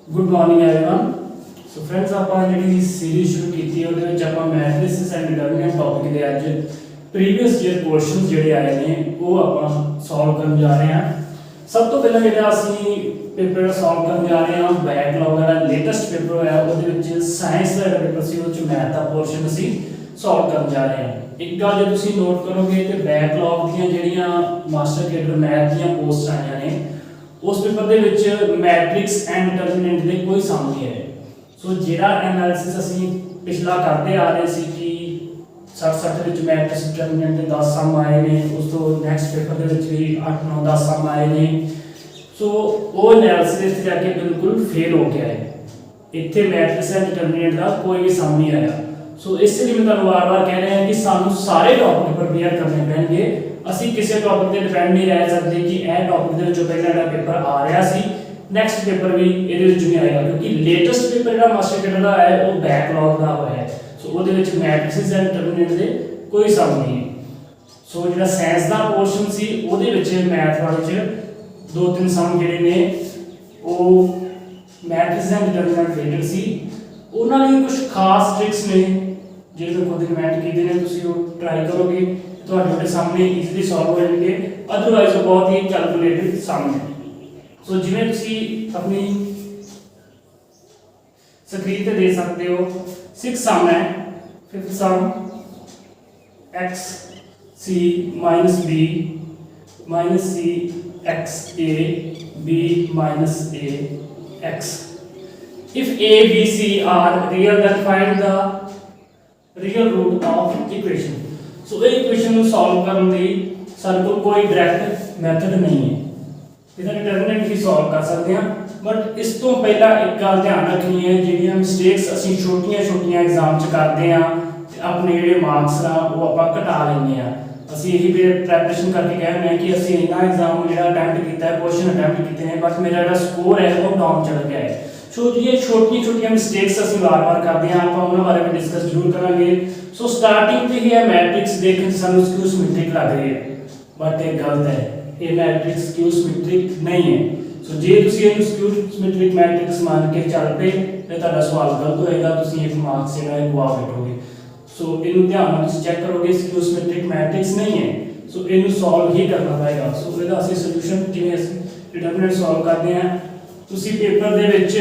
Good morning everyone. So friends ਆਪਾਂ ਜਿਹੜੀ series ਸ਼ੁਰੂ ਕੀਤੀ ਹੈ ਉਹਦੇ ਵਿੱਚ ਆਪਾਂ ਮੈਟ੍ਰਿਸਿਸ ਐਂਡ ਡਿਟਰਮੀਨੈਂਟ ਟੌਪਿਕ ਦੇ ਅੱਜ ਪ੍ਰੀਵੀਅਸ ਈਅਰ ਕੁਐਸਚਨਸ ਜਿਹੜੇ ਆਏ ਨੇ ਉਹ ਆਪਾਂ ਸੋਲਵ ਕਰਨ ਜਾ ਰਹੇ ਹਾਂ। ਸਭ ਤੋਂ ਪਹਿਲਾਂ ਜਿਹੜਾ ਅਸੀਂ ਪੇਪਰ ਸੋਲਵ ਕਰਨ ਜਾ ਰਹੇ ਹਾਂ ਬੈਕਲੌਗ ਦਾ ਲੇਟੈਸਟ ਪੇਪਰ ਹੋਇਆ ਉਹਦੇ ਵਿੱਚ ਸਾਇੰਸ ਦਾ ਪੇਪਰ ਸੀ, ਉਹ ਚ ਮੈਥ ਦਾ ਪੋਰਸ਼ਨ ਅਸੀਂ ਸੋਲਵ ਕਰਨ ਜਾ ਰਹੇ ਹਾਂ। ਇੱਕ ਗੱਲ ਜੇ ਤੁਸੀਂ ਨੋਟ ਕਰੋਗੇ ਤੇ ਬੈਕਲੌਗ ਦੀਆਂ ਜਿਹੜੀਆਂ ਮਾਸਟਰ ਕੈਡਰ ਮੈਥ ਦੀਆਂ ਪੋਸਟ ਆਈਆਂ ਨੇ उस पेपर ਦੇ ਵਿੱਚ मैट्रिक्स एंड डिटरमिनेंट ਦੇ ਕੋਈ ਸਮ ਨਹੀਂ ਹੈ। ਸੋ ਜਿਹੜਾ ਐਨਾਲਿਸਿਸ ਅਸੀਂ ਪਿਛਲਾ ਕਰਦੇ ਆ ਰਹੇ ਸੀ ਕਿ 60 ਵਿੱਚ मैट्रिक्स डिटरमिनेंट ਦੇ 10 ਸਮ ਆਏ ਨੇ, ਉਸ ਤੋਂ ਨੈਕਸਟ ਪੇਪਰ ਦੇ ਵਿੱਚ ਵੀ 8 9 10 ਸਮ ਆਏ ਨੇ। ਸੋ ਉਹ ਐਨਾਲਿਸਿਸ ਇੱਥੇ ਜਾ ਕੇ ਬਿਲਕੁਲ ਫੇਲ ਹੋ ਗਿਆ ਹੈ। ਇੱਥੇ मैट्रिक्स एंड डिटरमिनेंट ਦਾ ਕੋਈ ਵੀ ਸਮ ਨਹੀਂ ਆਇਆ। ਸੋ ਇਸ ਲਈ ਮੈਂ ਤੁਹਾਨੂੰ ਵਾਰ-ਵਾਰ ਕਹਿ ਰਿਹਾ ਹਾਂ ਕਿ ਸਾਨੂੰ ਸਾਰੇ ਟੌਪਿਕ ਪ੍ਰਪੇਅਰ ਕਰਨੇ ਪੈਣਗੇ। ਅਸੀਂ ਕਿਸੇ ਟੌਪਿਕ ਤੇ ਡਿਪੈਂਡ ਨਹੀਂ ਰਹਿ ਸਕਦੇ ਕਿ ਇਹ ਟੌਪਿਕ ਦੇ ਵਿੱਚੋਂ ਪਹਿਲਾਂ ਜਿਹੜਾ ਪੇਪਰ ਆ ਰਿਹਾ ਸੀ ਨੈਕਸਟ ਪੇਪਰ ਵੀ ਇਹਦੇ ਵਿੱਚ ਨਹੀਂ ਆਏਗਾ, ਕਿਉਂਕਿ ਲੇਟੈਸਟ ਪੇਪਰ ਜਿਹੜਾ ਮਾਸਟਰ ਕੈਡਰ ਦਾ ਹੈ ਉਹ ਬੈਕਲੌਗ ਦਾ ਹੋਇਆ ਹੈ। ਸੋ ਉਹਦੇ ਵਿੱਚ ਮੈਟ੍ਰਿਸਿਸ ਐਂਡ ਡਿਟਰਮੀਨੈਂਟ ਦੇ ਕੋਈ ਸਮ ਨਹੀਂ ਹੈ। ਸੋ ਜਿਹੜਾ ਸਾਇੰਸ ਦਾ ਪੋਰਸ਼ਨ ਸੀ ਉਹਦੇ ਵਿੱਚ ਮੈਥ ਵਾਲੇ ਚ ਦੋ ਤਿੰਨ ਸਮ ਜਿਹੜੇ ਨੇ ਉਹ ਮੈਟ੍ਰਿਸਿਸ ਐਂਡ ਡਿਟਰਮੀਨੈਂਟ ਰਿਲੇਟਡ ਸੀ। ਉਹਨਾਂ ਲਈ ਕੁਝ ਖਾਸ ਟ੍ਰਿਕਸ ਨੇ ਜਿਹੜੇ ਮੈਂ ਖੁਦ ਇਨਵੈਂਟ ਕੀਤੇ ਨੇ, ਤੁਸੀਂ ਉਹ ਟਰਾਈ ਕਰੋਗੇ ਤੁਹਾਡੇ ਸਾਹਮਣੇ ਈਜ਼ੀਲੀ ਸੋਲਵ ਹੋ ਜਾਣਗੇ। ਅਦਰਵਾਈਜ਼ ਉਹ ਬਹੁਤ ਹੀ ਕੈਲਕੂਲੇਟਡ ਸਮ ਹੈ। ਸੋ ਜਿਵੇਂ ਤੁਸੀਂ ਆਪਣੀ ਸਕਰੀਨ ਤੇ ਦੇਖ ਸਕਦੇ ਹੋ 6 ਸਮ ਹੈ। 5th sum x c minus b minus c x a b minus a x. If a b c are real then find the real root of equation. सो ये इक्वेशन ਨੂੰ ਸੋਲਵ ਕਰਨ ਲਈ ਸਾਡੇ ਕੋਲ ਕੋਈ ਡਾਇਰੈਕਟ ਮੈਥਡ ਨਹੀਂ ਹੈ। ਇਹਦਾ ਡਿਟਰਮੀਨੈਂਟ ਵੀ ਸੋਲਵ ਕਰ ਸਕਦੇ ਹਾਂ, ਬਟ ਇਸ ਤੋਂ ਪਹਿਲਾਂ ਇੱਕ ਗੱਲ ਧਿਆਨ ਰੱਖਣੀ ਹੈ, ਜਿਹੜੀਆਂ ਮਿਸਟੇਕਸ ਅਸੀਂ ਛੋਟੀਆਂ ਐਗਜ਼ਾਮ 'ਚ ਕਰਦੇ ਹਾਂ ਤੇ ਆਪਣੇ ਜਿਹੜੇ ਮਾਰਕਸ ਆ ਉਹ ਆਪਾਂ ਘਟਾ ਲੈਂਦੇ ਹਾਂ। ਅਸੀਂ ਇਹੀ ਵੀ ਪ੍ਰੈਪਰੇਸ਼ਨ ਕਰਕੇ ਕਹਿ ਰਹੇ ਹਾਂ ਕਿ ਅਸੀਂ ਇੰਨਾ ਐਗਜ਼ਾਮ ਜਿਹੜਾ ਅਟੈਂਪਟ ਕੀਤਾ ਹੈ, ਕੁਐਸਚਨ ਅਟੈਂਪਟ ਕੀਤੇ ਨੇ, ਬਟ ਮੇਰਾ ਜਿਹੜਾ ਸਕੋਰ ਹੈ ਉਹ ਡਾਊਨ ਚਲ ਗਿਆ ਹੈ। ਸੋ ਜਿਹੜੀਆਂ ਛੋਟੀਆਂ ਮਿਸਟੇਕਸ ਅਸੀਂ ਵਾਰ-ਵਾਰ ਕਰਦੇ ਹਾਂ ਆਪਾਂ ਉਹਨਾਂ ਬਾਰੇ ਵੀ ਡਿਸਕਸ ਜ਼ਰੂਰ ਕਰਾਂਗੇ। ਸੋ ਸਟਾਰਟਿੰਗ ਤੇ ਹੀ ਇਹ ਮੈਟ੍ਰਿਕਸ ਦੇਖਣ ਸਾਨੂੰ ਸਕਿਊ ਸਿਮੈਟ੍ਰਿਕ ਲੱਗ ਰਹੀ ਹੈ, ਬਟ ਇਹ ਗਲਤ ਹੈ। ਇਹ ਮੈਟ੍ਰਿਕਸ ਸਕਿਊ ਸਿਮੈਟ੍ਰਿਕ ਨਹੀਂ ਹੈ। ਸੋ ਜੇ ਤੁਸੀਂ ਇਹਨੂੰ ਸਕਿਊ ਸਿਮੈਟ੍ਰਿਕ ਮੈਟ੍ਰਿਕਸ ਮੰਨ ਕੇ ਚੱਲ ਪਏ ਤੇ ਤੁਹਾਡਾ ਸਵਾਲ ਗਲਤ ਹੋਏਗਾ, ਤੁਸੀਂ ਇੱਕ ਮਾਰਕਸ ਜਿਹੜਾ ਹੈ ਗਵਾ ਬੈਠੋਗੇ। ਸੋ ਇਹਨੂੰ ਧਿਆਨ ਨਾਲ ਤੁਸੀਂ ਚੈੱਕ ਕਰੋਗੇ, ਸਕਿਊ ਸਿਮੈਟ੍ਰਿਕ ਮੈਟ੍ਰਿਕਸ ਨਹੀਂ ਹੈ। ਸੋ ਇਹਨੂੰ ਸੋਲਵ ਹੀ ਕਰਨਾ ਪਏਗਾ। ਸੋ ਇਹਦਾ ਅਸੀਂ ਸੋਲੂਸ਼ਨ ਕਿਵੇਂ ਅਸੀਂ ਡਿਟਰਮੀਨੈਂਟ ਸੋਲਵ ਕਰਦੇ ਹਾਂ, ਤੁਸੀਂ ਪੇਪਰ ਦੇ ਵਿੱਚ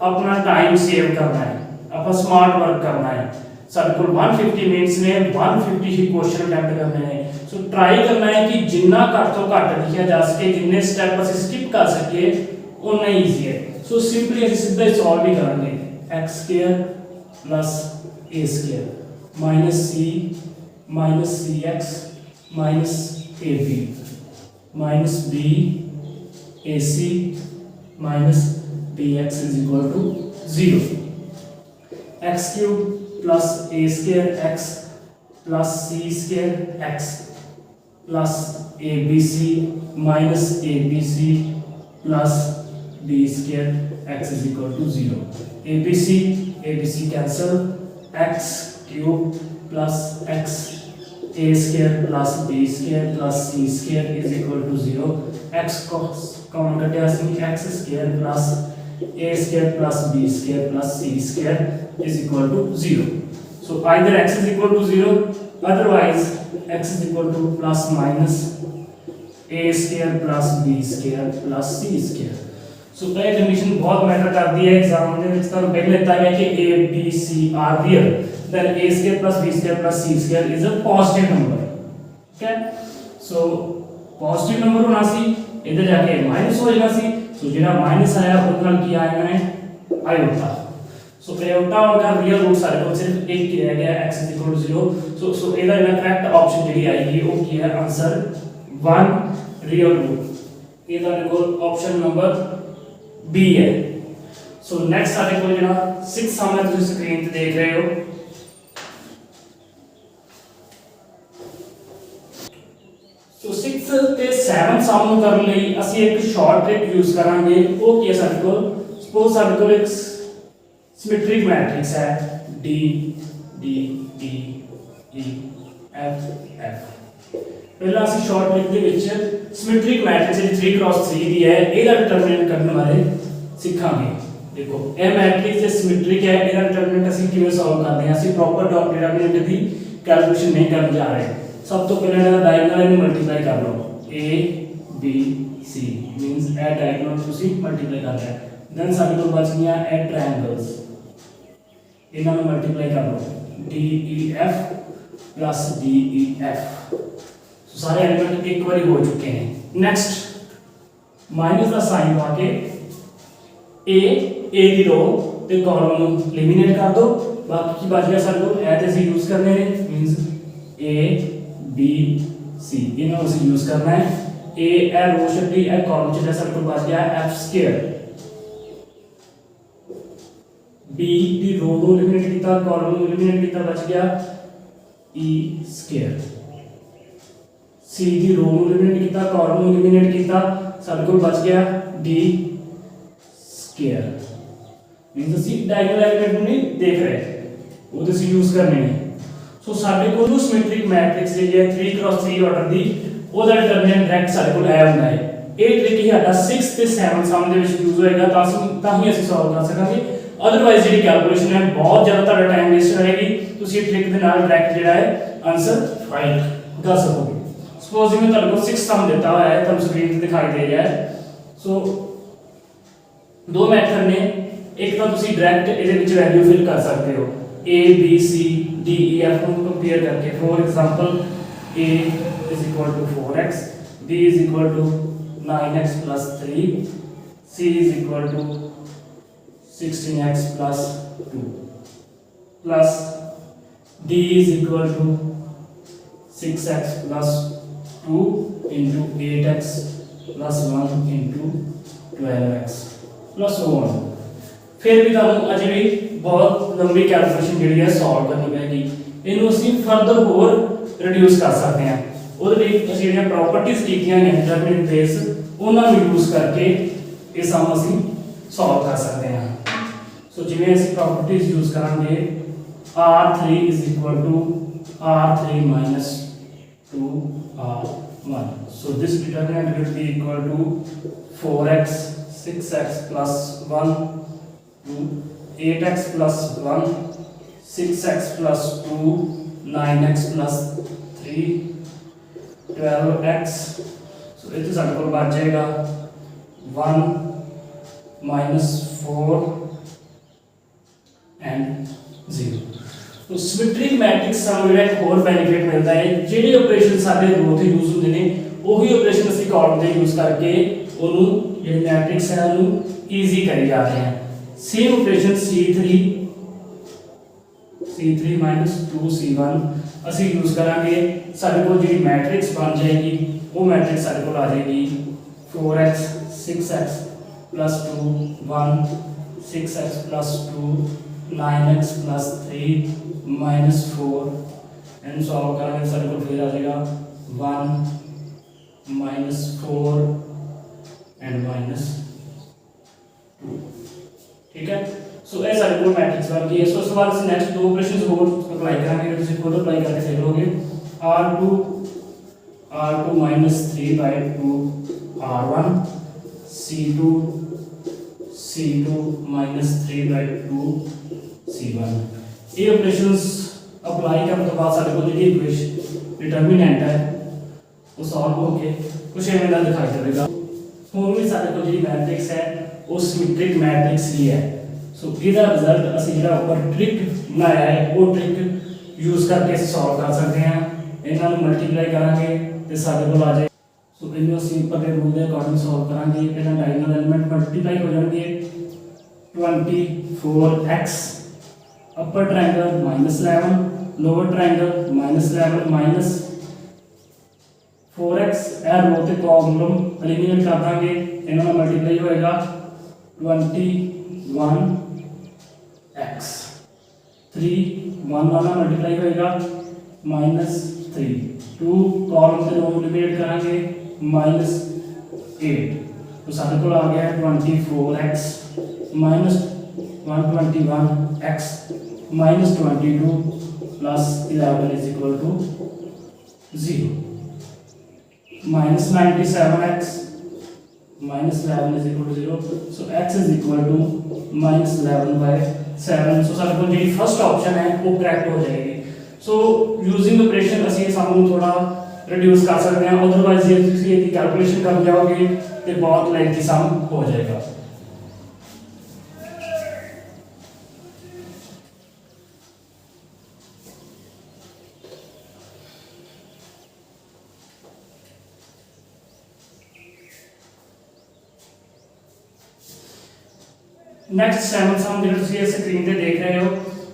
ਆਪਣਾ ਟਾਈਮ ਸੇਵ ਕਰਨਾ ਹੈ, ਆਪਾਂ ਸਮਾਰਟ ਵਰਕ ਕਰਨਾ ਹੈ। ਸਾਡੇ ਕੋਲ 150 ਮਿੰਟਸ ਨੇ, 150 ਹੀ ਕੁਐਸਚਨ ਅਟੈਂਪਟ ਕਰਨੇ ਨੇ। ਸੋ ਟਰਾਈ ਕਰਨਾ ਹੈ ਕਿ ਜਿੰਨਾ ਘੱਟ ਤੋਂ ਘੱਟ ਲਿਖਿਆ ਜਾ ਸਕੇ, ਜਿੰਨੇ ਸਟੈਪ ਅਸੀਂ ਸਕਿਪ ਕਰ ਸਕੀਏ ਉਨਾ ਹੀ ਈਜ਼ੀ ਹੈ। ਸੋ ਸਿੰਪਲੀ ਅਸੀਂ ਸਿੱਧਾ ਹੀ ਸੋਲਵ ਹੀ ਕਰਾਂਗੇ। x² + a² -c -cx -ab -b ac -bx = 0। x³ + a² x + c² x plus abc minus abc plus b square x is equal to 0. abc cancel, x cube plus x a square plus b square plus c square is equal to 0. x common कटे असली x square plus a square plus b square plus c square is equal to 0. So either x is equal to 0, otherwise x is equal to plus minus a square plus b square plus c square. So ये condition बहुत matter करती है exam में। विच तो पहले लेता है कि a b c are real, then a square plus b square plus c square is a positive number. Okay, so positive number होना सी इधर जाके माइनस हो जाना सी। so जेड़ा माइनस आया उसके नाल की आया मैंने आयोटा। सो आयोटा का रियल रूट सारे को सिर्फ एक ही रह गया, x is equal to 0। सो ਇਹਦਾ करेक्ट ऑप्शन ਜਿਹੜੀ ਆਏਗੀ ਉਹ ਕੀ ਹੈ, ਆਨਸਰ 1 रियल रूट। ਇਹਦਾ ਦੇਖੋ ਆਪਸ਼ਨ ਨੰਬਰ B है। सो नेक्स्ट ਸਾਡੇ ਕੋਲ ਜਿਹੜਾ 6 ਸਮ ਹੈ ਤੁਸੀਂ ਸਕਰੀਨ ਤੇ ਦੇਖ ਰਹੇ ਹੋ। ਸੋ 6 ਤੇ 7 ਸਮ ਨੂੰ ਕਰਨ ਲਈ ਅਸੀਂ ਇੱਕ ਸ਼ਾਰਟ ਟ੍ਰਿਕ ਯੂਜ਼ ਕਰਾਂਗੇ। ਉਹ ਕੀ ਹੈ, ਸਾਡੇ ਕੋਲ ਸਪੋਜ਼ ਸਾਡੇ ਕੋਲ ਇੱਕ सिमेट्रिक मैट्रिक्स है D D D E F F। पहला ਅਸੀਂ ਸ਼ਾਰਟ ਟ੍ਰਿਕ ਦੇ ਵਿੱਚ ਸਿਮੈਟ੍ਰਿਕ ਮੈਟ੍ਰਿਕਸ ਜਿਹੜੀ 3x3 ਦੀ ਹੈ ਇਹਦਾ ਡਿਟਰਮੀਨੈਂਟ ਕਰਨ ਬਾਰੇ ਸਿੱਖਾਂਗੇ। देखो ए मैट्रिक्स सिमेट्रिक है, ਇਹਦਾ ਡਿਟਰਮੀਨੈਂਟ ਅਸੀਂ ਕਿਵੇਂ ਸੋਲਵ ਕਰਦੇ ਹਾਂ? ਅਸੀਂ ਪ੍ਰੋਪਰ ਡਿਟਰਮੀਨੈਂਟ ਦੀ ਕੈਲਕੂਲੇਸ਼ਨ ਨਹੀਂ ਕਰਨ ਜਾ ਰਹੇ। ਸਭ ਤੋਂ ਪਹਿਲਾਂ ਇਹਦਾ ਡਾਇਗੋਨਲ ਨੂੰ ਮਲਟੀਪਲਾਈ ਕਰ ਲਓ, a b c ਮੀਨਸ ਇਹ ਡਾਇਗੋਨਲ ਤੁਸੀਂ ਮਲਟੀਪਲਾਈ ਕਰ ਲਿਆ। ਦੈਨ ਸਾਡੇ ਕੋਲ ਬਚ ਗਈਆਂ ਇਹ ਟ੍ਰਾਇੰਗਲਸ, ਇਹਨਾਂ ਨੂੰ ਮਲਟੀਪਲਾਈ ਕਰ ਲਓ, d e f plus d e f। ਸੋ ਸਾਰੇ ਐਲੀਮੈਂਟ ਇੱਕ ਵਾਰੀ ਹੋ ਚੁੱਕੇ ਨੇ। ਨੈਕਸਟ ਮਾਈਨਸ ਦਾ ਸਾਈਨ ਪਾ ਕੇ a ਦੀ ਰੋ ਤੇ ਕਾਲਮ ਨੂੰ ਐਲੀਮੀਨੇਟ ਕਰ ਦੋ। ਬਾਕੀ ਕੀ ਬਚ ਗਿਆ ਸਾਡੇ ਕੋਲ? ਇਹ ਤੇ ਅਸੀਂ ਯੂਜ਼ ਕਰਨੇ ਨੇ, ਮੀਨਸ a b c ਇਹਨਾਂ ਨੂੰ ਅਸੀਂ ਯੂਜ਼ ਕਰਨਾ ਹੈ। a ਇਹ ਰੋ ਛੱਡੀ, ਇਹ ਕਾਲਮ ਛੱਡਿਆ, ਸਾਡੇ ਕੋਲ ਬਚ ਗਿਆ f ਸਕੁਅਰ। b ਦੀ ਰੋ ਨੂੰ ਐਲੀਮੀਨੇਟ ਕੀਤਾ, ਕਾਲਮ ਨੂੰ ਐਲੀਮੀਨੇਟ ਕੀਤਾ, ਬਚ ਗਿਆ e ਸਕੁਅਰ। c ਦੀ ਰੋ ਨੂੰ ਐਲੀਮੀਨੇਟ ਕੀਤਾ, ਕਾਲਮ ਨੂੰ ਐਲੀਮੀਨੇਟ ਕੀਤਾ, ਸਾਡੇ ਕੋਲ ਬਚ ਗਿਆ d ਸਕੁਅਰ। ਮੀਨਸ ਅਸੀਂ ਡਾਇਗੋਨਲ ਐਲੀਮੈਂਟ ਨੂੰ ਨਹੀਂ ਦੇਖ ਰਹੇ, ਉਹ ਤੁਸੀਂ ਯੂਜ਼ ਕਰਨੇ ਨੇ। ਸੋ ਸਾਡੇ ਕੋਲ ਜੋ ਸਿਮੈਟ੍ਰਿਕ ਮੈਟ੍ਰਿਕਸ ਜਿਹੜੀ ਹੈ 3x3 ਆਰਡਰ ਦੀ, ਉਹਦਾ ਡਿਟਰਮੀਨੈਂਟ ਡਾਇਰੈਕਟ ਸਾਡੇ ਕੋਲ ਆਇਆ ਹੁੰਦਾ ਹੈ। ਇਹ ਟ੍ਰਿਕ ਹੀ ਸਾਡਾ 6 ਤੇ 7 ਸਮ ਦੇ ਵਿੱਚ ਯੂਜ਼ ਹੋਏਗਾ, ਤਾਂ ਹੀ ਅਸੀਂ ਸੋਲਵ ਕਰ ਸਕਾਂਗੇ। ਅਦਰਵਾਈਜ਼ ਜਿਹੜੀ ਕੈਲਕੂਲੇਸ਼ਨ ਹੈ ਬਹੁਤ ਜ਼ਿਆਦਾ ਤੁਹਾਡਾ ਟਾਈਮ ਵੇਸਟ ਕਰੇਗੀ। ਤੁਸੀਂ ਇਹ ਟ੍ਰਿਕ ਦੇ ਨਾਲ ਡਾਇਰੈਕਟ ਜਿਹੜਾ ਹੈ ਆਨਸਰ ਫਾਈਂਡ ਕਰ ਸਕੋਗੇ। ਸਪੋਜ਼ ਜਿਵੇਂ ਤੁਹਾਡੇ ਕੋਲ 6 ਸਮ ਦਿੱਤਾ ਹੋਇਆ ਹੈ, ਤੁਹਾਨੂੰ ਸਕਰੀਨ ਤੇ ਦਿਖਾਈ ਦੇ ਰਿਹਾ ਹੈ। ਸੋ ਦੋ ਮੈਥਡ ਨੇ, ਇੱਕ ਤਾਂ ਤੁਸੀਂ ਡਾਇਰੈਕਟ ਇਹਦੇ ਵਿੱਚ ਵੈਲਿਊ ਫਿਲ ਕਰ ਸਕਦੇ ਹੋ, a b c d e f ਨੂੰ ਕੰਪੇਅਰ ਕਰਕੇ। For example a is equal to 4x, b is equal to 9x plus 3, c is equal to 16x plus 2, plus d is equal to 6x plus 2 into 8x plus 1 into 12x plus so on। फिर भी ਤੁਹਾਨੂੰ ਅਜੇ ਵੀ ਬਹੁਤ ਲੰਬੀ calculation ਜਿਹੜੀ ਹੈ solve ਕਰਨੀ ਪੈਗੀ। ਇਹਨੂੰ ਅਸੀਂ ਫਰਦਰ ਹੋਰ ਰਿਡਿਊਸ ਕਰ ਸਕਦੇ ਹਾਂ। ਉਹਦੇ ਲਈ ਅਸੀਂ ਜਿਹੜੀਆਂ ਪ੍ਰੋਪਰਟੀਆਂ ਕੀਤੀਆਂ ਨੇ ਡਿਟਰਮੀਨੈਂਟ ਬੇਸ, ਉਹਨਾਂ ਨੂੰ ਯੂਜ਼ ਕਰਕੇ ਇਹ ਸਮ ਅਸੀਂ ਸੋਲਵ ਕਰ ਸਕਦੇ ਹਾਂ। ਸੋ ਜਿਵੇਂ ਅਸੀਂ ਪ੍ਰੋਪਰਟੀਆਂ ਯੂਜ਼ ਕਰਾਂਗੇ, r3 is equal to r3 minus 2r1, so this determinant will be equal to 4x 6x plus 1 8x plus 1 6x plus 2 9x plus 3 12x। so इतने सारे को बच जाएगा 1 minus 4 and 0। तो सिमेट्रिक मैट्रिक्स ਸਾਨੂੰ ਜਿਹੜਾ ਇੱਕ ਹੋਰ ਬੈਨੀਫਿਟ ਮਿਲਦਾ ਹੈ, ਜਿਹੜੇ ਆਪਰੇਸ਼ਨ ਸਾਡੇ ਰੋ ਤੇ ਯੂਜ਼ ਹੁੰਦੇ ਨੇ ਉਹੀ ਆਪਰੇਸ਼ਨ ਅਸੀਂ ਕਾਲਮ ਤੇ ਯੂਜ਼ ਕਰਕੇ ਉਹਨੂੰ ਜਿਹੜੇ ਮੈਟ੍ਰਿਕਸ ਹੈ ਉਹਨੂੰ ਈਜ਼ੀ ਕਰੀ ਜਾ ਰਹੇ ਹਾਂ। Same operation C3 minus 2C1 ਅਸੀਂ ਯੂਜ਼ ਕਰਾਂਗੇ। ਸਾਡੇ ਕੋਲ ਜਿਹੜੀ ਮੈਟ੍ਰਿਕਸ ਬਣ ਜਾਏਗੀ ਉਹ ਮੈਟ੍ਰਿਕਸ ਸਾਡੇ ਕੋਲ ਆ ਜਾਏਗੀ 4x 6x plus 2 1 6x plus 2 9x plus 3 minus 4 and solve करेंगे ਸਾਡੇ ਕੋਲ ਫਿਰ ਆ ਜਾਏਗਾ 1 minus 4 and minus 2। ठीक है, सो ये सारे को मैट्रिक्स बन गई है। सो इस बार से नेक्स्ट दो ऑपरेशंस और अप्लाई करेंगे, तो खुद अप्लाई करके देख लोगे। r2 minus 3 by 2 r1 c2 minus 3 by 2 c1। ये ऑपरेशंस अप्लाई करने के बाद सारे को जो इक्वेशन डिटरमिनेंट है वो सॉल्व होके कुछ एवें दा दिखाई देगा। हुन भी सारे को जो मैट्रिक्स है वो सिमेट्रिक मैट्रिक्स ही है। सो इसका रिजल्ट ਅਸੀਂ ਜਿਹੜਾ ਉੱਪਰ ट्रिक बनाया है वो ट्रिक यूज करके सॉल्व कर सकते हैं। ਇਹਨਾਂ ਨੂੰ ਮਲਟੀਪਲਾਈ ਕਰਾਂਗੇ ਤੇ ਸਾਡੇ ਕੋਲ ਆ ਜਾਏ। ਸੋ ਇਹਨੂੰ ਅਸੀਂ ਉੱਪਰ ਦੇ ਰੂਲ ਦੇ ਅਕੋਰਡਿੰਗ ਸੋਲਵ ਕਰਾਂਗੇ। ਇਹਨਾਂ ਡਾਇਗੋਨਲ ਐਲੀਮੈਂਟ ਮਲਟੀਪਲਾਈ ਹੋ ਜਾਣਗੇ 24x upper triangle -11 lower triangle -11 minus 4x A row ते कॉलम एलिमिनेट कर देंगे। इन्हों का मल्टीप्लाई होएगा 21x 3 1 वाला मल्टीप्लाई होएगा -3 2 कॉलम से रो एलिमिनेट करेंगे -8 तो सारे को आ गया 24x -121x -22 plus 11 is equal to 0 -97x -11 is equal to 0। so x is equal to -11/7। सो साडे कोल जी फर्स्ट ऑप्शन है वो करैक्ट हो जाएगी। सो यूजिंग ऑपरेशन असी सानू थोड़ा रिड्यूस कर सकते हैं, अदरवाइज जे तुसीं इसकी कैलकुलेशन कर जाओगे तो बहुत लेंथी सम हो जाएगा। नैक्सट 7 सम जो तुसीं स्क्रीन ते देख रहे हो,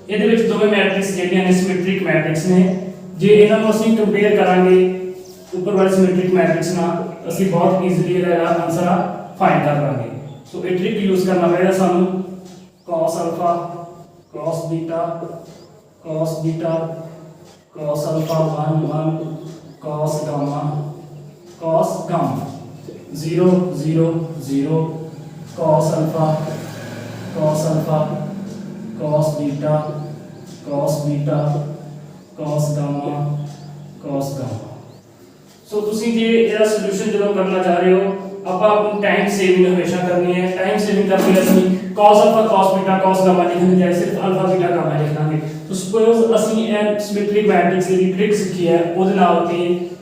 ਇਹਦੇ ਵਿੱਚ ਦੋਵੇਂ ਮੈਟ੍ਰਿਕਸ ਜਿਹੜੀਆਂ ਨੇ ਸਿਮੈਟ੍ਰਿਕ ਮੈਟ੍ਰਿਕਸ ਨੇ। ਜੇ ਇਹਨਾਂ ਨੂੰ ਅਸੀਂ ਕੰਪੇਅਰ ਕਰਾਂਗੇ ਉੱਪਰ ਵਾਲੇ ਸਿਮੈਟ੍ਰਿਕ ਮੈਟ੍ਰਿਕਸ ਨਾਲ, ਅਸੀਂ ਬਹੁਤ ਈਜ਼ੀਲੀ ਇਹਦਾ ਆਨਸਰ ਫਾਈਂਡ ਕਰ ਲਾਂਗੇ। ਸੋ ਇਹ ਟ੍ਰਿਕ ਯੂਜ਼ ਕਰਨਾ ਪਏਗਾ ਸਾਨੂੰ। cos alpha cos beta cos beta cos alpha 1 1 cos gamma 0 0 0 cos alpha cos beta cos gamma। सो ਤੁਸੀਂ ਜੇ ਇਹਦਾ ਸੋਲੂਸ਼ਨ ਜਦੋਂ ਕਰਨਾ ਚਾਹ ਰਹੇ ਹੋ, ਆਪਾਂ ਆਪਣੀ ਟਾਈਮ ਸੇਵਿੰਗ ਹਮੇਸ਼ਾ ਕਰਨੀ ਹੈ। ਟਾਈਮ ਸੇਵਿੰਗ ਕਰਨ ਲਈ ਅਸੀਂ cos alpha cos beta cos gamma ਲਿਖਣ ਦੀ ਜਗ੍ਹਾ ਸਿਰਫ alpha beta gamma ਲਿਖਾਂਗੇ। ਸੋ ਸਪੋਜ਼ ਅਸੀਂ ਇਹ ਸਿਮੈਟ੍ਰਿਕ ਮੈਟ੍ਰਿਕਸ ਦੀ ਟ੍ਰਿਕ ਸਿੱਖੀ ਹੈ, ਉਹਦੇ ਨਾਲ ਤੇ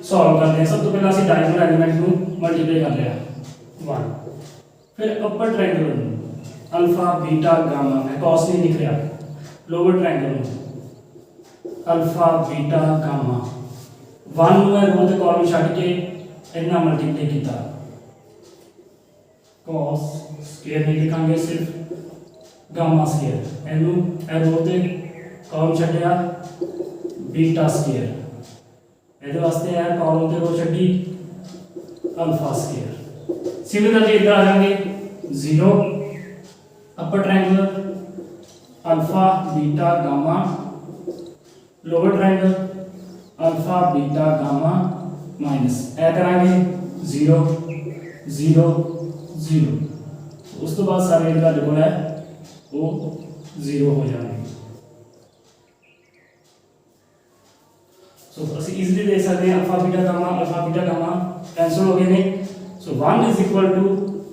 ਸੋਲਵ ਕਰਦੇ ਹਾਂ। ਸਭ ਤੋਂ ਪਹਿਲਾਂ ਅਸੀਂ ਡਾਇਗੋਨਲ ਐਲੀਮੈਂਟ ਨੂੰ ਮਲਟੀਪਲਾਈ ਕਰ ਲਿਆ 1, ਫਿਰ ਅਪਰ ਟ੍ਰਾਇੰਗਲ ਨੂੰ अल्फा बीटा गामा, मैं cos नहीं लिख रहा, lower triangle alpha beta gamma 1 ਨੂੰ ਹੈ ਰੋ ਤੇ ਕਾਲਮ ਛੱਡ ਕੇ ਇਹਨਾਂ ਮਲਟੀਪਲਾਈ ਕੀਤਾ। cos ਸਕੁਅਰ ਨਹੀਂ ਲਿਖਾਂਗੇ, ਸਿਰਫ ਗਾਮਾ ਸਕੁਅਰ। ਇਹਨੂੰ ਇਹ ਰੋ ਤੇ ਕਾਲਮ ਛੱਡਿਆ बीटा ਸਕੁਅਰ, ਇਹਦੇ ਵਾਸਤੇ ਹੈ ਕਾਲਮ ਤੇ ਰੋ ਛੱਡੀ अल्फा ਸਕੁਅਰ। ਸਿਮਿਲਰਲੀ ਇਧਰ ਆ ਜਾਵਾਂਗੇ 0 upper triangle alpha beta gamma, lower triangle alpha beta gamma minus A करांगे 0 0 0। उस तो बाद सारे इनका जो है वो 0 हो जाएंगे। सो ਅਸੀਂ इजीली देख सकते हैं अल्फा बीटा गामा कैंसिल हो गए ने। So 1 is equal to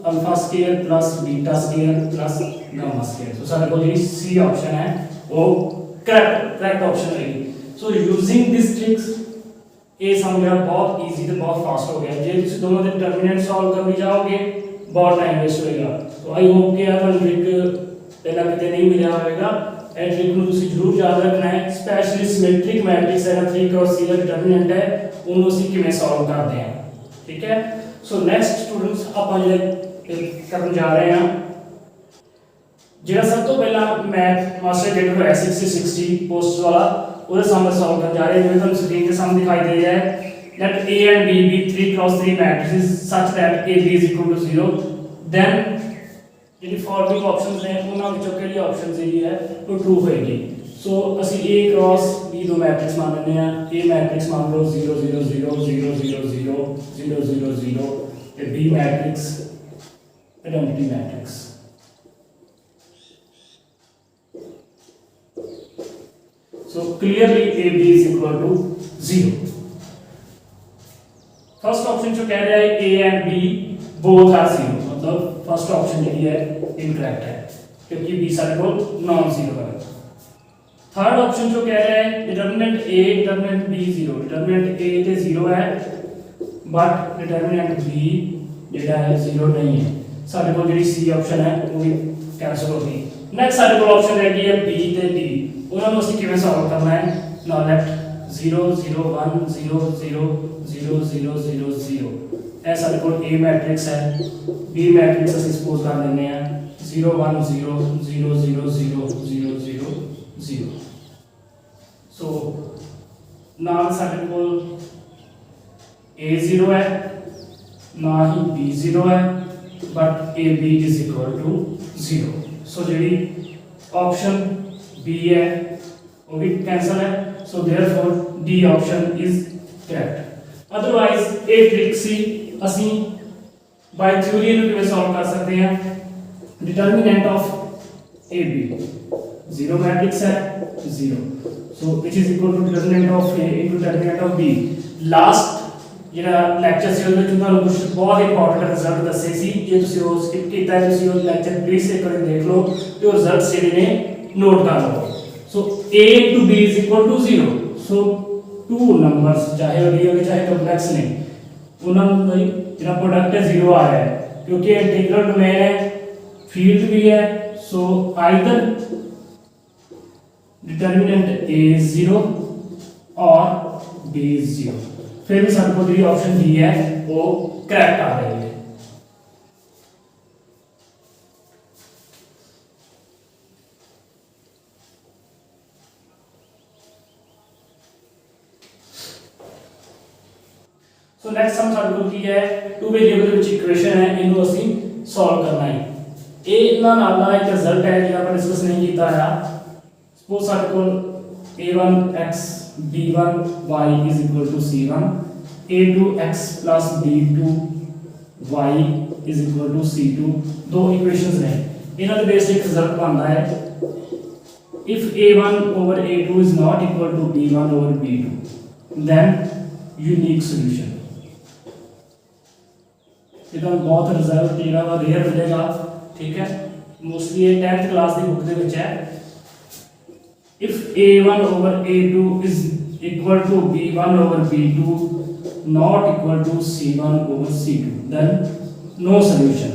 alpha square plus beta square plus gamma square. So साडे कोल जी सी ऑप्शन है वो करेक्ट ऑप्शन रहेगी। सो यूजिंग दिस ट्रिक्स ये सम मेरा बहुत इजी ते बहुत फास्ट हो गया। जे तुम दोनों के डिटरमिनेंट सॉल्व करने जाओगे बहुत टाइम वेस्ट होएगा। तो आई होप कि आपन ट्रिक पहला किते नहीं मिला होगा। ए ट्रिक ਨੂੰ ਤੁਸੀਂ ਜ਼ਰੂਰ ਯਾਦ ਰੱਖਣਾ ਹੈ, स्पेशली सिमेट्रिक मैट्रिक्स है 3 क्रॉस 3 ਦਾ डिटरमिनेंट है ਉਹਨੂੰ ਅਸੀਂ ਕਿਵੇਂ ਸੋਲਵ ਕਰਦੇ ਹਾਂ। ठीक है। सो नेक्स्ट स्टूडेंट्स ਆਪਾਂ ਜਿਹੜੇ ਕਰਨ ਜਾ ਰਹੇ ਹਾਂ, ਜਿਹੜਾ ਸਭ ਤੋਂ ਪਹਿਲਾਂ ਮੈਥ ਮਾਸਟਰ ਗੇਟ ਹੋਇਆ 60 ਪੋਸਟ ਵਾਲਾ, ਉਹਦੇ ਸਾਹਮਣੇ ਸੋਲਵ ਕਰਨ ਜਾ ਰਹੇ ਹਾਂ। ਜਿਵੇਂ ਤੁਹਾਨੂੰ ਸਕਰੀਨ ਤੇ ਸਾਹਮਣੇ ਦਿਖਾਈ ਦੇ ਰਿਹਾ ਹੈ, let A and B be 3 cross 3 matrices such that AB is equal to 0, then ਜਿਹੜੀ ਫੋਲੋਇੰਗ ਆਪਸ਼ਨਸ ਨੇ ਉਹਨਾਂ ਵਿੱਚੋਂ ਕਿਹੜੀ ਆਪਸ਼ਨ ਜਿਹੜੀ ਹੈ ਉਹ ਟਰੂ ਹੋਏਗੀ। ਸੋ ਅਸੀਂ A cross B ਦੋ ਮੈਟ੍ਰਿਕਸ ਮੰਨ ਲੈਂਦੇ ਹਾਂ। A ਮੈਟ੍ਰਿਕਸ ਮੰਨ ਲਓ 0 0 0 0 0 0 0 0 0 ਤੇ B matrix identity matrix. So clearly AB is equal to 0। First option जो कह रहा है A and B both are 0, मतलब फर्स्ट ऑप्शन जो है इनकरेक्ट है क्योंकि B सारे को नॉन जीरो है। थर्ड ऑप्शन जो कह रहा है determinant A determinant B 0, determinant A ते 0 है बट डिटरमिनेंट B जेड़ा है 0 नहीं है। सारे को जी सी ऑप्शन है वो भी कैंसिल हो गई। नेक्स्ट सारे को ऑप्शन रह गई है बी ते डी, उन्होंने उसी किवें सॉल्व करना है। नाउ लेट 0 0 1 0 0 0 0 0 0 ए सारे को ए मैट्रिक्स है। बी मैट्रिक्स ਅਸੀਂ ਸਪੋਜ਼ ਕਰ ਲੈਂਦੇ ਆ 0 1 0 0 0 0 0 0 0। ਸੋ ਨਾਲ ਸਾਡੇ ਕੋਲ a 0 है ना ही b 0 है but AB is equal to 0। so ਜਿਹੜੀ option B है वो भी कैंसिल है। so therefore D option is correct। otherwise a trick सी ਅਸੀਂ by theory ਨੂੰ ਕਿਵੇਂ ਸੋਲਵ ਕਰ ਸਕਦੇ ਹਾਂ। determinant of AB 0 matrix है 0, so which is equal to determinant of A into determinant of B। last ਜਿਹੜਾ ਲੈਕਚਰ ਸੀ ਉਹਦੇ ਵਿੱਚ ਤੁਹਾਨੂੰ ਕੁਝ ਬਹੁਤ ਇੰਪੋਰਟੈਂਟ ਰਿਜ਼ਲਟ ਦੱਸੇ ਸੀ। ਜੇ ਤੁਸੀਂ ਉਹ ਸਕਿਪ ਕੀਤਾ ਹੈ ਤੁਸੀਂ ਉਹ ਲੈਕਚਰ ਪਲੀਜ਼ ਇੱਕ ਵਾਰੀ ਦੇਖ ਲਓ ਤੇ ਉਹ ਰਿਜ਼ਲਟਸ ਜਿਹੜੇ ਨੇ ਨੋਟ ਕਰ ਲਓ। ਸੋ a to b is equal to 0। So to numbers ਚਾਹੇ ਉਹ ਰੀਅਲ ਚਾਹੇ ਕੰਪਲੈਕਸ ਨੇ ਉਹਨਾਂ ਨੂੰ ਬਈ ਜਿਹੜਾ ਪ੍ਰੋਡਕਟ ਹੈ 0 ਆ ਰਿਹਾ ਹੈ ਕਿਉਂਕਿ ਇੰਟੀਗਰਲ ਡੋਮੇਨ ਹੈ, ਫੀਲਡ ਵੀ ਹੈ। ਸੋ ਆਈਦਰ डिटर्मिनेंट a is 0 और b is 0। फिर भी सबको जो ऑप्शन डी है वो करेक्ट आ रही है। सो नेक्स्ट सम ਸਾਡੇ ਕੋਲ ਕੀ ਹੈ टू वेरिएबल ਦੇ ਵਿੱਚ ਇਕੁਏਸ਼ਨ ਹੈ ਇਹਨੂੰ ਅਸੀਂ ਸੋਲਵ ਕਰਨਾ ਹੈ। ਇਹ ਇਹਨਾਂ ਨਾਲ ਦਾ ਇੱਕ ਰਿਜ਼ਲਟ ਹੈ ਜਿਹੜਾ ਆਪਾਂ ਡਿਸਕਸ ਨਹੀਂ ਕੀਤਾ ਆ। सपोज ਸਾਡੇ ਕੋਲ a1x b1y is equal to c1, a2x plus b2y is equal to c2। दो इक्वेशंस ने ਇਹਨਾਂ ਦੇ ਬੇਸ ਇੱਕ ਰਿਜ਼ਲਟ ਬਣਦਾ ਹੈ if a1 over a2 is not equal to b1 over b2 then unique solution। ਇਹਦਾ ਬਹੁਤ ਰਿਜ਼ਲਟ ਜਿਹੜਾ ਵਾ ਰੇਅਰ ਮਿਲੇਗਾ, ਠੀਕ ਹੈ। ਮੋਸਟਲੀ ਇਹ 10th ਕਲਾਸ ਦੀ ਬੁੱਕ ਦੇ ਵਿੱਚ ਹੈ। if a1 over a2 is equal to b1 over b2 not equal to c1 over c2 then no solution।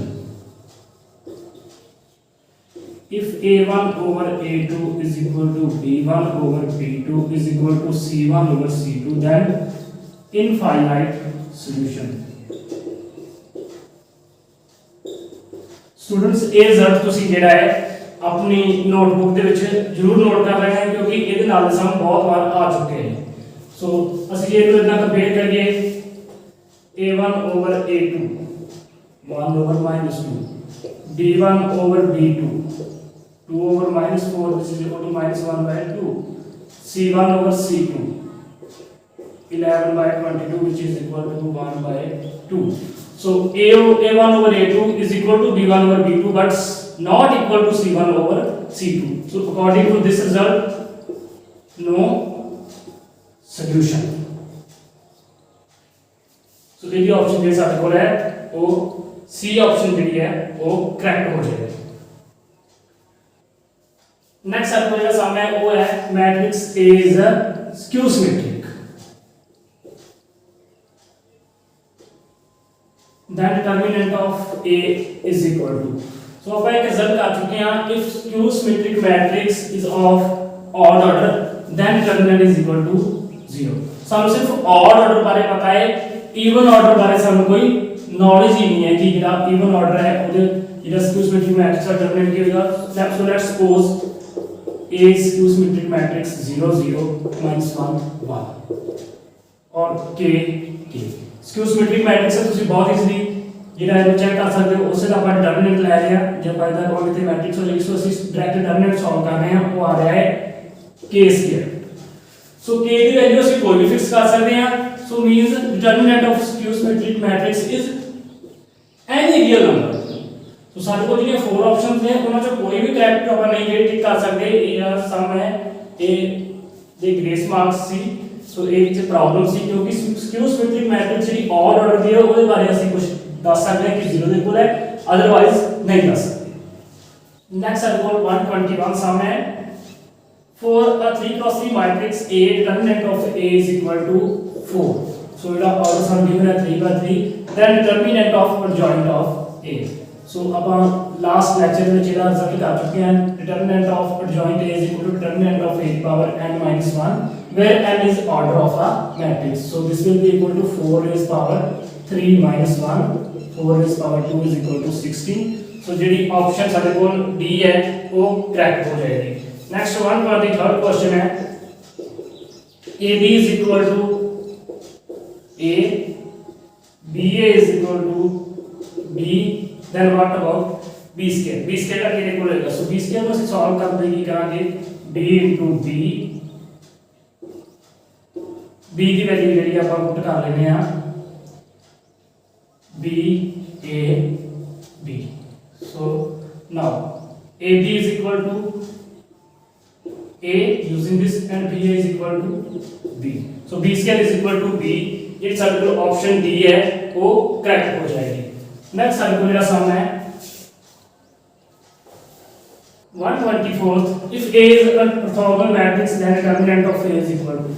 if a1 over a2 is equal to b1 over b2 is equal to c1 over c2 then infinite solution। Students ਇਹ result ਤੁਸੀਂ ਜਿਹੜਾ ਹੈ अपनी notebook ਦੇ ਵਿੱਚ ਜ਼ਰੂਰ note ਕਰ ਲੈਣਾ ਹੈ ਕਿਉਂਕਿ ਇਹਦੇ ਨਾਲ ਸਮ ਬਹੁਤ ਵਾਰ ਆ ਚੁੱਕੇ ਹਨ। ਸੋ ਅਸੀਂ ਜੇ ਇਹਨੂੰ ਇਦਾਂ ਕੰਪੇਅਰ ਕਰੀਏ a1 over a2 1 over -2 b1 over b2 2 over -4 which is equal to -1/2 c1 over c2 11/22 which is equal to 1/2। so a1 over a2 is equal to b1 over b2 but not equal to c1 over c2। so according to this result no solution। so ਜਿਹੜੀ option ਦੇ ਸਾਡੇ ਕੋਲ ਹੈ ਉਹ C option ਜਿਹੜੀ ਹੈ ਉਹ correct ਹੋ ਜਾਏਗੀ। नेक्स्ट ਸਾਡੇ ਕੋਲ ਜਿਹੜਾ ਸਮ ਹੈ ਉਹ ਹੈ matrix A is a skew symmetric then determinant of A is equal to। so ਆਪਾਂ ਇੱਕ ਰਿਜ਼ਲਟ ਆ ਚੁੱਕੇ ਹਾਂ if skew symmetric matrix is of odd order then determinant is equal to 0। ਸਾਨੂੰ ਸਿਰਫ odd order ਬਾਰੇ ਪਤਾ ਹੈ, even order ਬਾਰੇ ਸਾਨੂੰ ਕੋਈ ਨੌਲੇਜ ਹੀ ਨਹੀਂ ਹੈ ਕਿ ਜਿਹੜਾ even order ਹੈ ਉਹਦੇ ਜਿਹੜਾ skew symmetric matrix ਦਾ determinant ਕੀ ਹੋਏਗਾ। so let's suppose A is skew symmetric matrix 0 0 -1 1 और K K skew symmetric matrix है ਤੁਸੀਂ ਬਹੁਤ ਇਜ਼ੀਲੀ ਜਿਹੜਾ ਇਹਨੂੰ ਚੈੱਕ ਕਰ ਸਕਦੇ ਹੋ। ਉਸੇ ਦਾ ਆਪਾਂ ਡਿਟਰਮੀਨੈਂਟ ਲੈ ਲਿਆ, ਜੇ ਆਪਾਂ ਇਹਦਾ ਕੋਲ ਇੱਥੇ ਮੈਟ੍ਰਿਕਸ ਹੋ ਜਾਏਗੀ ਸੋ ਅਸੀਂ ਡਾਇਰੈਕਟ ਡਿਟਰਮੀਨੈਂਟ ਸੋਲਵ ਕਰ ਰਹੇ ਹਾਂ। ਉਹ ਆ ਰਿਹਾ ਹੈ k²। ਸੋ k ਦੀ ਵੈਲਿਊ ਅਸੀਂ ਕੋਈ ਵੀ ਫਿਕਸ ਕਰ ਸਕਦੇ ਹਾਂ। So means determinant of skew symmetric matrix is any real number। So ਸਾਡੇ ਕੋਲ ਜਿਹੜੀਆਂ 4 ਆਪਸ਼ਨਸ ਨੇ ਉਹਨਾਂ ਚੋਂ ਕੋਈ ਵੀ ਕਰੈਕਟ ਆਪਾਂ ਨਹੀਂ ਜਿਹੜੇ ਟਿਕ ਕਰ ਸਕਦੇ। ਇਹ ਸਮ ਹੈ ਇਹ ਦੇ ਗ੍ਰੇਸ ਮਾਰਕਸ ਸੀ। ਸੋ ਇਹ ਵਿੱਚ ਪ੍ਰੋਬਲਮ ਸੀ ਕਿਉਂਕਿ skew symmetric matrix ਜਿਹੜੀ odd order ਦੀ ਹੈ ਉਹਦੇ ਬਾਰੇ ਅਸੀਂ ਕੁਝ ਦੱਸ ਸਕਦੇ ਹਾਂ ਕਿ 0 ਦੇ ਕੋਲ ਹੈ, ਅਦਰਵਾਈਜ਼ ਨਹੀਂ ਦੱਸ ਸਕਦੇ। ਨੈਕਸਟ ਸਾਡੇ ਕੋਲ 121 ਸਮ ਹੈ for a 3x3 matrix A determinant of A is equal to 4। so ਜਿਹੜਾ ਆਰਡਰ ਸਾਨੂੰ ਗਿਵਨ ਹੈ 3x3 then determinant of adjoint of A। so ਆਪਾਂ ਲਾਸਟ ਲੈਕਚਰ ਵਿੱਚ ਇਹਦਾ ਰਿਜ਼ਲਟ ਕਰ ਚੁੱਕੇ ਹਾਂ। determinant of adjoint A is equal to determinant of A power n minus 1 where n is order of a matrix। so this will be equal to 4 raised power 3 minus 1 4 raised power 2 is equal to 16। so ਜਿਹੜੀ option ਸਾਡੇ ਕੋਲ D ਹੈ ਉਹ correct ਹੋ ਜਾਏਗੀ। Next one for the third question है AB is equal to A, BA is equal to B, then what about B square? B square का क्या इक्वल होगा? so B square को सॉल्व कर देगी करांगे B into B, B की value ਜਿਹੜੀ ਆਪਾਂ ਪੁੱਟ ਕਰ ਲੈਨੇ ਆ B A B। so now AB is equal to A using this and BA is equal to B। so B square is equal to B ये साडे कोल ऑप्शन डी है वो करेक्ट हो जाएगी। नेक्स्ट साडे कोल जेड़ा सम है 124th if A is an orthogonal matrix then determinant of A is equal to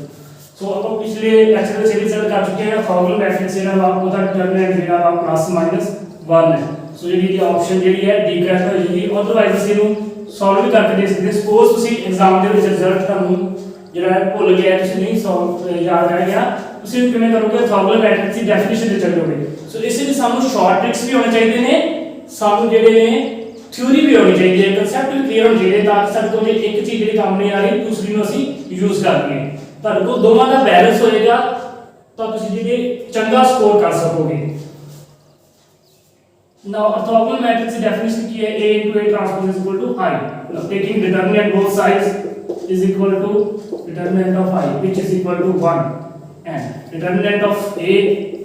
सो अब पिछले लेक्चर में सीरीज सेट कर चुके हैं ऑर्थोगोनल मैट्रिक्स जेड़ा वा ओदा डिटरमिनेंट जेड़ा वा प्लस माइनस 1 है। सो जेडी दी ऑप्शन जेडी है डी करेक्ट हो जाएगी। अदरवाइज ਅਸੀਂ ਇਹਨੂੰ ਸੋਲਵ ਵੀ ਕਰਕੇ ਦੇਖ ਸਕਦੇ। ਸਪੋਜ਼ ਤੁਸੀਂ ਐਗਜ਼ਾਮ ਦੇ ਵਿੱਚ ਰਿਜ਼ਲਟ ਤੁਹਾਨੂੰ ਜਿਹੜਾ ਹੈ ਭੁੱਲ ਗਿਆ ਤੁਸੀਂ ਨਹੀਂ ਸੋਲਵ ਯਾਦ ਰਹਿ ਗਿਆ ਤੁਸੀਂ ਕਿਵੇਂ ਕਰੋਗੇ ऑर्थोगोनल मैट्रिक्स ਦੀ ਡੈਫੀਨੇਸ਼ਨ ਤੇ ਚੱਲੋਗੇ। ਸੋ ਇਸੇ ਲਈ ਸਾਨੂੰ ਸ਼ਾਰਟ ਟ੍ਰਿਕਸ ਵੀ ਹੋਣੇ ਚਾਹੀਦੇ ਨੇ ਸਾਨੂੰ ਜਿਹੜੇ ਨੇ ਥਿਊਰੀ ਵੀ ਹੋਣੀ ਚਾਹੀਦੀ ਹੈ ਕਨਸੈਪਟ ਵੀ ਕਲੀਅਰ ਹੋਣਾ ਚਾਹੀਦਾ ਤਾਂ ਕਿ ਸਾਡੇ ਕੋਲ ਇੱਕ ਚੀਜ਼ ਜਿਹੜੀ ਕੰਮ ਨਹੀਂ ਆ ਰਹੀ ਦੂਸਰੀ ਨੂੰ ਅਸੀਂ ਯੂਜ਼ ਕਰ ਲਈਏ। ਤੁਹਾਡੇ ਕੋਲ ਦੋਵਾਂ ਦਾ ਬੈਲੈਂਸ ਹੋਏਗਾ ਤਾਂ ਤੁਸੀਂ ਜਿਹੜੇ ਚੰਗਾ ਸਕੋਰ ਕਰ ਸਕੋਗੇ। Now orthogonal matrix की definition की है A into A transpose is equal to I. Now taking determinant both sides is equal to determinant of I which is equal to 1 and determinant of A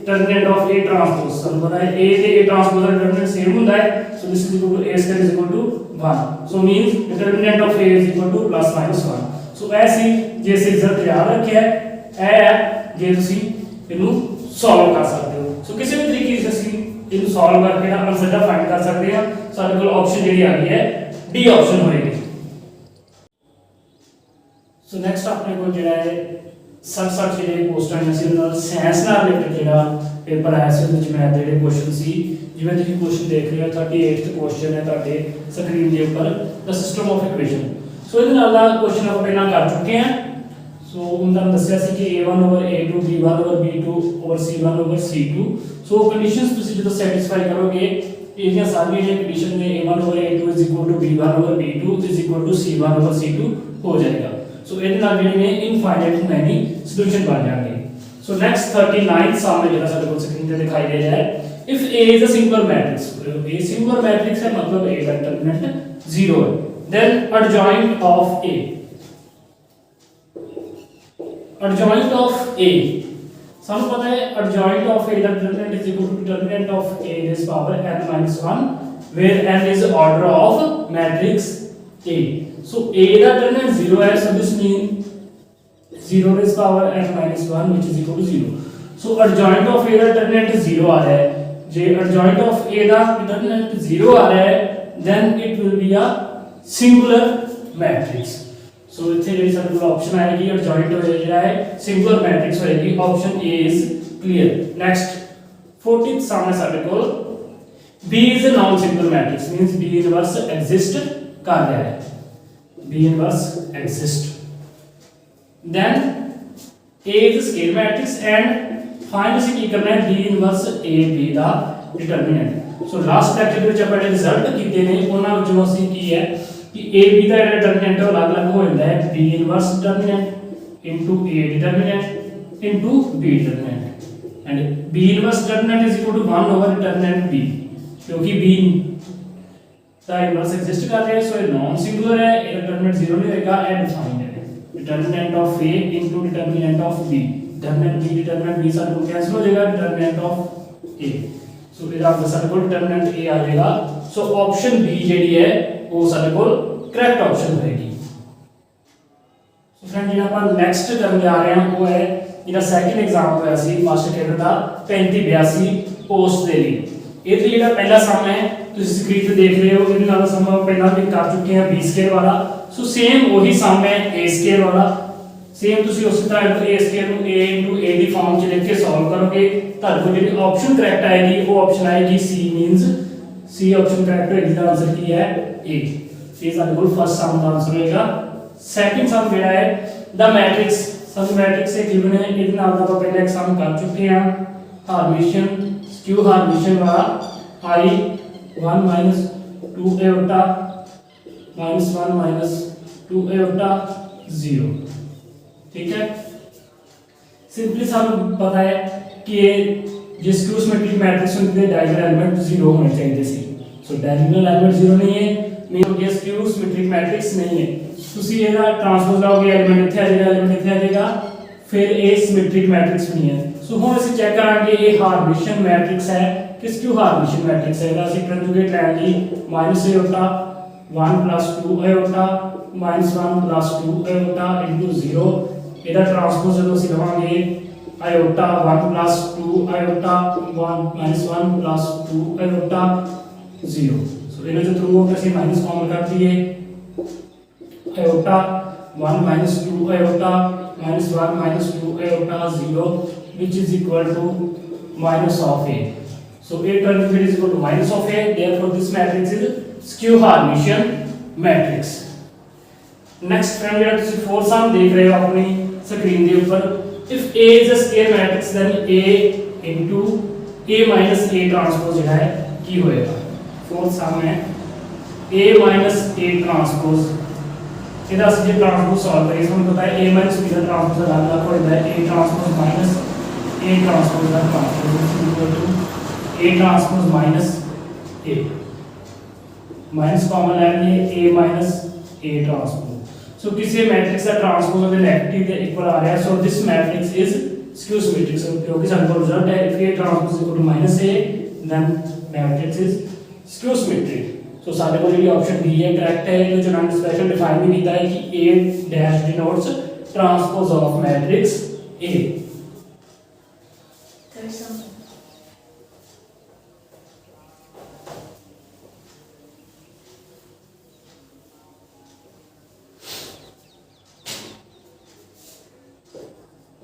transpose सब पता है A से A transpose का determinant same होता है so this is equal to A square is equal to 1 so means determinant of A is equal to plus minus 1 so ऐसे जैसे result याद रखिए है जे ਤੁਸੀਂ ਇਹਨੂੰ ਸੋਲਵ ਕਰ ਸਕਦੇ ਹੋ। ਸੋ ਕਿਸੇ ਵੀ ਤਰੀਕੇ से ਅਸੀਂ ਇਹਨੂੰ ਸੋਲਵ ਕਰਕੇ ਨਾ ਆਨਸਰ ਦਾ ਫਾਈਂਡ ਕਰ ਸਕਦੇ ਹਾਂ। ਸਾਡੇ ਕੋਲ ਆਪਸ਼ਨ ਜਿਹੜੀ ਆ ਗਈ ਹੈ ਡੀ ਆਪਸ਼ਨ ਹੋਏਗੀ। ਸੋ ਨੈਕਸਟ ਆਪਣੇ ਕੋਲ ਜਿਹੜਾ ਹੈ 60 ਜਿਹੜੇ ਕੁਐਸਚਨ ਆਏ ਸੀ ਉਹਨਾਂ ਨਾਲ ਸਾਇੰਸ ਨਾਲ ਰਿਲੇਟਡ ਜਿਹੜਾ ਪੇਪਰ ਆਇਆ ਸੀ ਉਹਦੇ ਵਿੱਚ ਮੈਥ ਦੇ ਜਿਹੜੇ ਕੁਐਸਚਨ ਸੀ ਜਿਵੇਂ ਤੁਸੀਂ ਕੁਐਸਚਨ ਦੇਖ ਰਹੇ ਹੋ 38th ਕੁਐਸਚਨ ਹੈ ਤੁਹਾਡੇ ਸਕਰੀਨ ਦੇ ਉੱਪਰ ਦਾ ਸਿਸਟਮ ਆਫ ਇਕੁਏਸ਼ਨ। ਸੋ ਇਹਦੇ ਨਾਲ ਦਾ ਕੁਐਸਚਨ ਆਪਾਂ ਪਹਿਲਾਂ ਕਰ ਚੁੱਕੇ ਹਾਂ। सो उनका दस्या सी कि a1 over a2 b1 over b2 over c1 over c2 सो कंडीशंस ਤੁਸੀਂ ਜਦੋਂ ਸੈਟੀਸਫਾਈ ਕਰੋਗੇ ਇਹਦੀਆਂ ਸਾਰੀਆਂ ਜਿਹੜੀਆਂ ਕੰਡੀਸ਼ਨ ਨੇ a1 over a2 is equal to b1 over b2 is equal to c1 over c2 ਹੋ ਜਾਏਗਾ। ਸੋ ਇਹਦੇ ਨਾਲ ਜਿਹੜੇ ਨੇ ਇਨਫਾਈਨਾਈਟ ਮੈਨੀ ਸੋਲੂਸ਼ਨ ਬਣ ਜਾਣਗੇ। ਸੋ ਨੈਕਸਟ 39th ਸਮ ਜਿਹੜਾ ਸਾਡੇ ਕੋਲ ਸਕਰੀਨ ਤੇ ਦਿਖਾਈ ਦੇ ਰਿਹਾ ਹੈ if a is a singular matrix a singular matrix है मतलब a का डिटरमिनेंट 0 है then adjoint of a adjoint of A ਸਾਨੂੰ ਪਤਾ ਹੈ adjoint of A the determinant is equal to determinant of A raised power n minus 1 where n is order of matrix A so A the determinant 0 है so this means 0 raised power n minus 1 which is equal to 0 so adjoint of A the determinant 0 आ रहा है ਜੇ adjoint of A the determinant 0 आ रहा है then it will be a singular matrix सो इथे ਜਿਹੜੀ ਸਾਡੇ ਕੋਲ ਆਪਸ਼ਨ ਆਏਗੀ ਐਡਜॉइंट ਹੋ ਜਿਹੜਾ ਹੈ ਸਿੰਗੂਲਰ ਮੈਟ੍ਰਿਕਸ ਹੋਏਗੀ option A is clear. Next 40th sum ਹੈ ਸਾਡੇ ਕੋਲ B is a non singular matrix means B inverse exist ਕਰ ਰਿਹਾ ਹੈ B inverse exist then A is a scalar matrix and find ਅਸੀਂ ਕੀ ਕਰਨਾ ਹੈ B ਇਨਵਰਸ AB ਦਾ ਡਿਟਰਮੀਨੈਂਟ। So last lecture ਦੇ ਵਿੱਚ ਆਪਾਂ ਜਿਹੜੇ ਰਿਜ਼ਲਟ ਕੀਤੇ ਨੇ ਉਹਨਾਂ ਵਿੱਚੋਂ ਅਸੀਂ ਕੀ ਹੈ कि A B ਦਾ ਜਿਹੜਾ ਡਿਟਰਮੀਨੈਂਟ ਉਹ ਅਲੱਗ-ਅਲੱਗ ਹੋ ਜਾਂਦਾ ਹੈ B inverse determinant into A determinant into B determinant and B inverse determinant is equal to 1 over determinant B ਕਿਉਂਕਿ B ਦਾ ਇਨਵਰਸ ਐਗਜ਼ਿਸਟ ਕਰ ਰਿਹਾ ਹੈ ਸੋ ਇਹ ਨਾਨ ਸਿੰਗੂਲਰ ਹੈ ਇਹਦਾ ਡਿਟਰਮੀਨੈਂਟ 0 ਨਹੀਂ ਹੋਏਗਾ ਐਂਡ ਡਿਫਾਈਨਡ ਹੈ determinant of A into determinant of B determinant B determinant B ਸਾਡੇ ਕੋਲ ਕੈਂਸਲ ਹੋ ਜਾਏਗਾ ਡਿਟਰਮੀਨੈਂਟ ਆਫ A ਸੋ ਇਹਦਾ ਆਂਸਰ ਸਾਡੇ ਕੋਲ ਡਿਟਰਮੀਨੈਂਟ A ਆ ਜਾਏਗਾ। ਸੋ ਆਪਸ਼ਨ B ਜਿਹੜੀ ਹੈ ਉਹ ਸਾਡੇ ਕੋਲ ਕਰੈਕਟ ਆਪਸ਼ਨ ਹੋਏਗੀ। ਸੋ ਫਰੈਂਡ ਜਿਹੜਾ ਆਪਾਂ ਨੈਕਸਟ ਕਰਨ ਜਾ ਰਹੇ ਹਾਂ ਉਹ ਹੈ ਜਿਹੜਾ ਸੈਕਿੰਡ ਐਗਜ਼ਾਮ ਹੋਇਆ ਸੀ ਮਾਸਟਰ ਕੇਡਰ ਦਾ 3582 ਪੋਸਟ ਦੇ ਲਈ। ਇਹ ਤੇ ਜਿਹੜਾ ਪਹਿਲਾ ਸਮ ਹੈ ਤੁਸੀਂ ਸਕਰੀਨ ਤੇ ਦੇਖ ਰਹੇ ਹੋ ਇਹਦੇ ਨਾਲ ਸਮ ਪਹਿਲਾਂ ਵੀ ਕਰ ਚੁੱਕੇ ਹਾਂ b ਸਕੁਅਰ ਵਾਲਾ। ਸੋ ਸੇਮ ਉਹੀ ਸਮ ਹੈ a ਸਕੁਅਰ ਵਾਲਾ ਸੇਮ ਤੁਸੀਂ ਉਸੇ ਤਰ੍ਹਾਂ a ਸਕੁਅਰ ਨੂੰ a a ਦੀ ਫਾਰਮ ਚ ਲਿਖ ਕੇ ਸੋਲਵ ਕਰੋਗੇ ਤੁਹਾਡੇ ਕੋਲ ਜਿਹੜੀ ਆਪਸ਼ਨ ਕਰੈਕਟ ਆਏਗੀ ਉਹ ਆਪਸ਼ਨ ਆਏਗੀ c means C option correct है इसका आंसर की है A ये ਸਾਡੇ ਕੋਲ ਫਸਟ ਸਮ ਦਾ ਆਨਸਰ ਹੋਏਗਾ। ਸੈਕਿੰਡ ਸਮ ਜਿਹੜਾ ਹੈ ਦਾ ਮੈਟ੍ਰਿਕਸ ਸਮ ਮੈਟ੍ਰਿਕਸ ਹੈ ਗਿਵਨ ਹੈ ਇਹਦੇ ਨਾਲ ਦਾ ਆਪਾਂ ਪਹਿਲਾਂ ਇੱਕ ਸਮ ਕਰ ਚੁੱਕੇ ਹਾਂ ਹਾਰਮੀਸ਼ਨ ਸਕਿਊ ਹਾਰਮੀਸ਼ਨ ਵਾਲਾ I 1 2 iota -1 2 iota 0 ठीक है। सिंपली ਸਾਨੂੰ ਪਤਾ ਹੈ ਕਿ जिस स्क्यू सिमेट्रिक मैट्रिक्स में डायगोनल एलिमेंट 0 होने चाहिए सी सो डायगोनल एलिमेंट 0 नहीं है मीन ये स्क्यू सिमेट्रिक मैट्रिक्स नहीं है ਤੁਸੀਂ ਇਹਦਾ ਟ੍ਰਾਂਸਪੋਜ਼ ਲਾਓਗੇ ਐਲੀਮੈਂਟ ਇੱਥੇ ਆ ਜਾਏਗਾ ਐਲੀਮੈਂਟ ਇੱਥੇ ਆ ਜਾਏਗਾ ਫਿਰ ਇਹ ਸਿਮੈਟ੍ਰਿਕ ਮੈਟ੍ਰਿਕਸ ਨਹੀਂ ਹੈ। ਸੋ ਹੁਣ ਅਸੀਂ ਚੈੱਕ ਕਰਾਂਗੇ ਇਹ ਹਾਰਮੀਸ਼ਨ ਮੈਟ੍ਰਿਕਸ ਹੈ ਕਿ ਸਕਯੂ ਹਾਰਮੀਸ਼ਨ ਮੈਟ੍ਰਿਕਸ ਹੈ। ਇਹਦਾ ਅਸੀਂ ਕੰਜੂਗੇਟ ਲੈਣ ਲਈ -a ਹੋਤਾ 1 + 2 iota -1 + 2 iota * 0 ਇਹਦਾ ਟ੍ਰਾਂਸਪੋਜ਼ ਜਦੋਂ ਅਸੀਂ ਲਵਾਂਗੇ iota 1 plus 2 iota 1 minus 1 plus 2 iota 0. So इन्हें जो थ्रू होकर से माइनस कॉमन कर दिए iota 1 minus 2 iota minus 1 minus 2 iota 0 which is equal to minus of a. So a turn is equal to minus of a, therefore this matrix is skew Hermitian matrix. Next friend ਜਿਹੜਾ ਤੁਸੀਂ fourth sum ਦੇਖ ਰਹੇ ਹੋ ਆਪਣੀ screen ਦੇ ਉੱਪਰ, if a is a square matrix then a into a minus a transpose ਜਿਹੜਾ ਹੈ ਕੀ ਹੋਏਗਾ। fourth sum ਹੈ a minus a transpose, ਇਹਦਾ ਅਸੀਂ ਜੇ ਟ੍ਰਾਂਸਪੋਜ਼ ਸੋਲਵ ਕਰੀਏ ਸਾਨੂੰ ਪਤਾ ਹੈ a minus b ਦਾ ਟ੍ਰਾਂਸਪੋਜ਼ ਅਲੱਗ ਹੋ ਜਾਂਦਾ ਹੈ a transpose minus a transpose ਦਾ transpose is equal to a transpose minus a minus common लेंगे a minus a transpose। So किसी मैट्रिक्स का ट्रांसपोज अगर नेगेटिव के इक्वल आ रहा है, so this matrix is skew symmetric। So क्योंकि साਡਾ result है if a transpose equal to minus a then matrix is skew symmetric। So साडे को ਜਿਹੜੀ ऑप्शन डी है करेक्ट है। जो जो हमने स्पेशल डिफाइन भी किया है कि a dash denotes transpose of matrix a।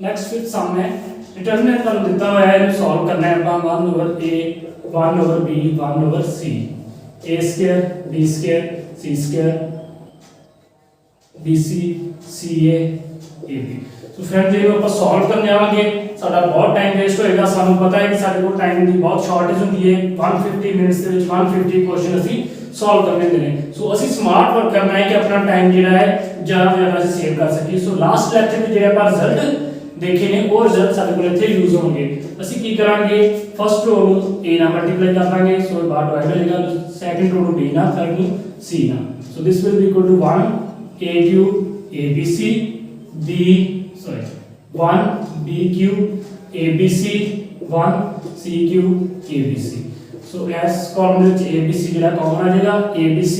Next fifth सम है डिटरमिनेंट का दिता हुआ है, इन्हें सॉल्व करना है अपन 1 over a 1 over b 1 over c a square b square c square bc ca ab। तो फ्रेंड ਜੇ ਆਪਾਂ ਸੋਲਵ ਕਰਨ ਜਾਵਾਂਗੇ ਸਾਡਾ ਬਹੁਤ ਟਾਈਮ ਵੇਸਟ ਹੋਏਗਾ। ਸਾਨੂੰ ਪਤਾ ਹੈ ਕਿ ਸਾਡੇ ਕੋਲ ਟਾਈਮ ਦੀ ਬਹੁਤ ਸ਼ਾਰਟੇਜ ਹੁੰਦੀ ਹੈ, 150 ਮਿੰਟਸ ਦੇ ਵਿੱਚ 150 ਕੁਐਸਚਨ ਅਸੀਂ ਸੋਲਵ ਕਰਨੇ ਹੁੰਦੇ ਨੇ। ਸੋ ਅਸੀਂ ਸਮਾਰਟ ਵਰਕ ਕਰਨਾ ਹੈ ਕਿ ਆਪਣਾ ਟਾਈਮ ਜਿਹੜਾ ਹੈ ਜ਼ਿਆਦਾ ਤੋਂ ਜ਼ਿਆਦਾ ਅਸੀਂ ਸੇਵ ਕਰ ਸਕੀਏ। ਸੋ ਲਾਸਟ ਲੈਕਚਰ ਵਿੱਚ ਜਿਹੜੇ ਆਪਾਂ ਰਿਜ਼ਲਟ देखे ने वो रिजल्ट सारे को इथे यूज होंगे। ਅਸੀਂ ਕੀ ਕਰਾਂਗੇ ਫਸਟ रो ਨੂੰ a ਨਾਲ ਮਲਟੀਪਲਾਈ ਕਰ ਦਾਂਗੇ, ਸੋ ਬਾਹਰ ਡਿਵਾਈਡ ਹੋ ਜਾਏਗਾ। ਸੈਕੰਡ रो ਨੂੰ b ਨਾਲ, ਥਰਡ ਨੂੰ c ਨਾਲ। So this will be equal to 1 a cube abc b 1 b cube abc 1 c cube abc। ਸੋ ਇਸ ਕਾਲਮ ਵਿੱਚ abc ਜਿਹੜਾ ਕਾਮਨ ਆ ਜਾਏਗਾ abc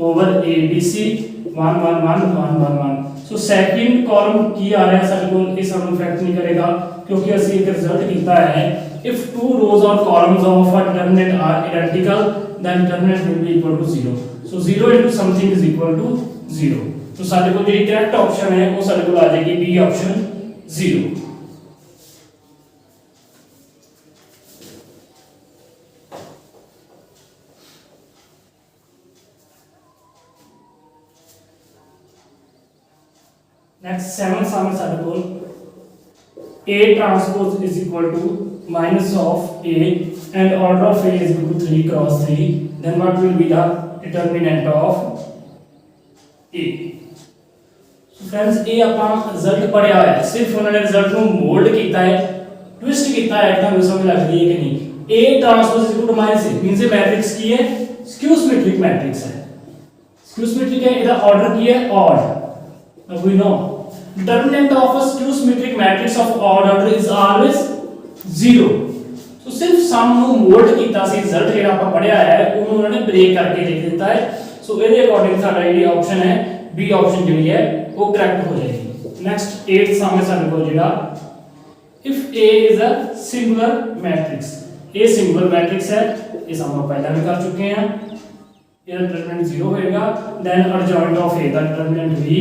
over abc 1 1 1 1 1 1। So second column की आ रहा है सारे को इस हम इफेक्ट नहीं करेगा क्योंकि ਅਸੀਂ एक रिजल्ट ਕੀਤਾ है if two rows or columns of a determinant are identical then determinant will be equal to 0। so 0 into something is equal to 0। तो ਸਾਡੇ ਕੋਲ ਜਿਹੜੀ करेक्ट ऑप्शन है वो ਸਾਡੇ ਕੋਲ आ जाएगी बी ऑप्शन 0। नेक्स्ट सेवन सम है साडे कोल a transpose is equal to minus of a and order of a is equal to 3 cross 3, then what will be the determinant of a। so friends a ਆਪਾਂ result ਪੜਿਆ ਹੋਇਆ ਹੈ, ਸਿਰਫ ਉਹਨਾਂ ਨੇ result ਨੂੰ ਮੋਲਡ ਕੀਤਾ ਹੈ, ਟਵਿਸਟ ਕੀਤਾ ਹੈ। ਤੁਹਾਨੂੰ ਸਮਝ ਲੱਗ ਰਹੀ ਹੈ ਕਿ ਨਹੀਂ। a transpose is equal to minus a means ਇਹ ਮੈਟ੍ਰਿਕਸ ਕੀ ਹੈ skew symmetric मैट्रिक्स है। skew symmetric है, ਇਹਦਾ ਆਰਡਰ ਕੀ ਹੈ odd। now we know determinant of a skew symmetric matrix of odd order is always 0। so सिर्फ सम ਨੂੰ mould ਕੀਤਾ ਸੀ, result ਜਿਹੜਾ ਆਪਾਂ ਪੜਿਆ ਹੈ ਉਹਨੂੰ ਉਹਨਾਂ ਨੇ ਬ੍ਰੇਕ ਕਰਕੇ ਲਿਖ ਦਿੱਤਾ ਹੈ। ਸੋ ਇਹਦੇ ਅਕੋਰਡਿੰਗ ਸਾਡਾ ਜਿਹੜੀ ਆਪਸ਼ਨ ਹੈ ਬੀ ਆਪਸ਼ਨ ਜਿਹੜੀ ਹੈ ਉਹ ਕਰੈਕਟ ਹੋ ਜਾਏਗੀ। ਨੈਕਸਟ 8th ਸਮ ਹੈ ਸਾਡੇ ਕੋਲ ਜਿਹੜਾ if a is a singular matrix, a singular matrix है, ਇਹ ਸਮ ਆਪਾਂ ਪਹਿਲਾਂ ਵੀ ਕਰ ਚੁੱਕੇ ਹਾਂ। ਇਹਦਾ डिटरमिनेंट 0 होएगा देन adjoint of a ਦਾ डिटरमिनेंट भी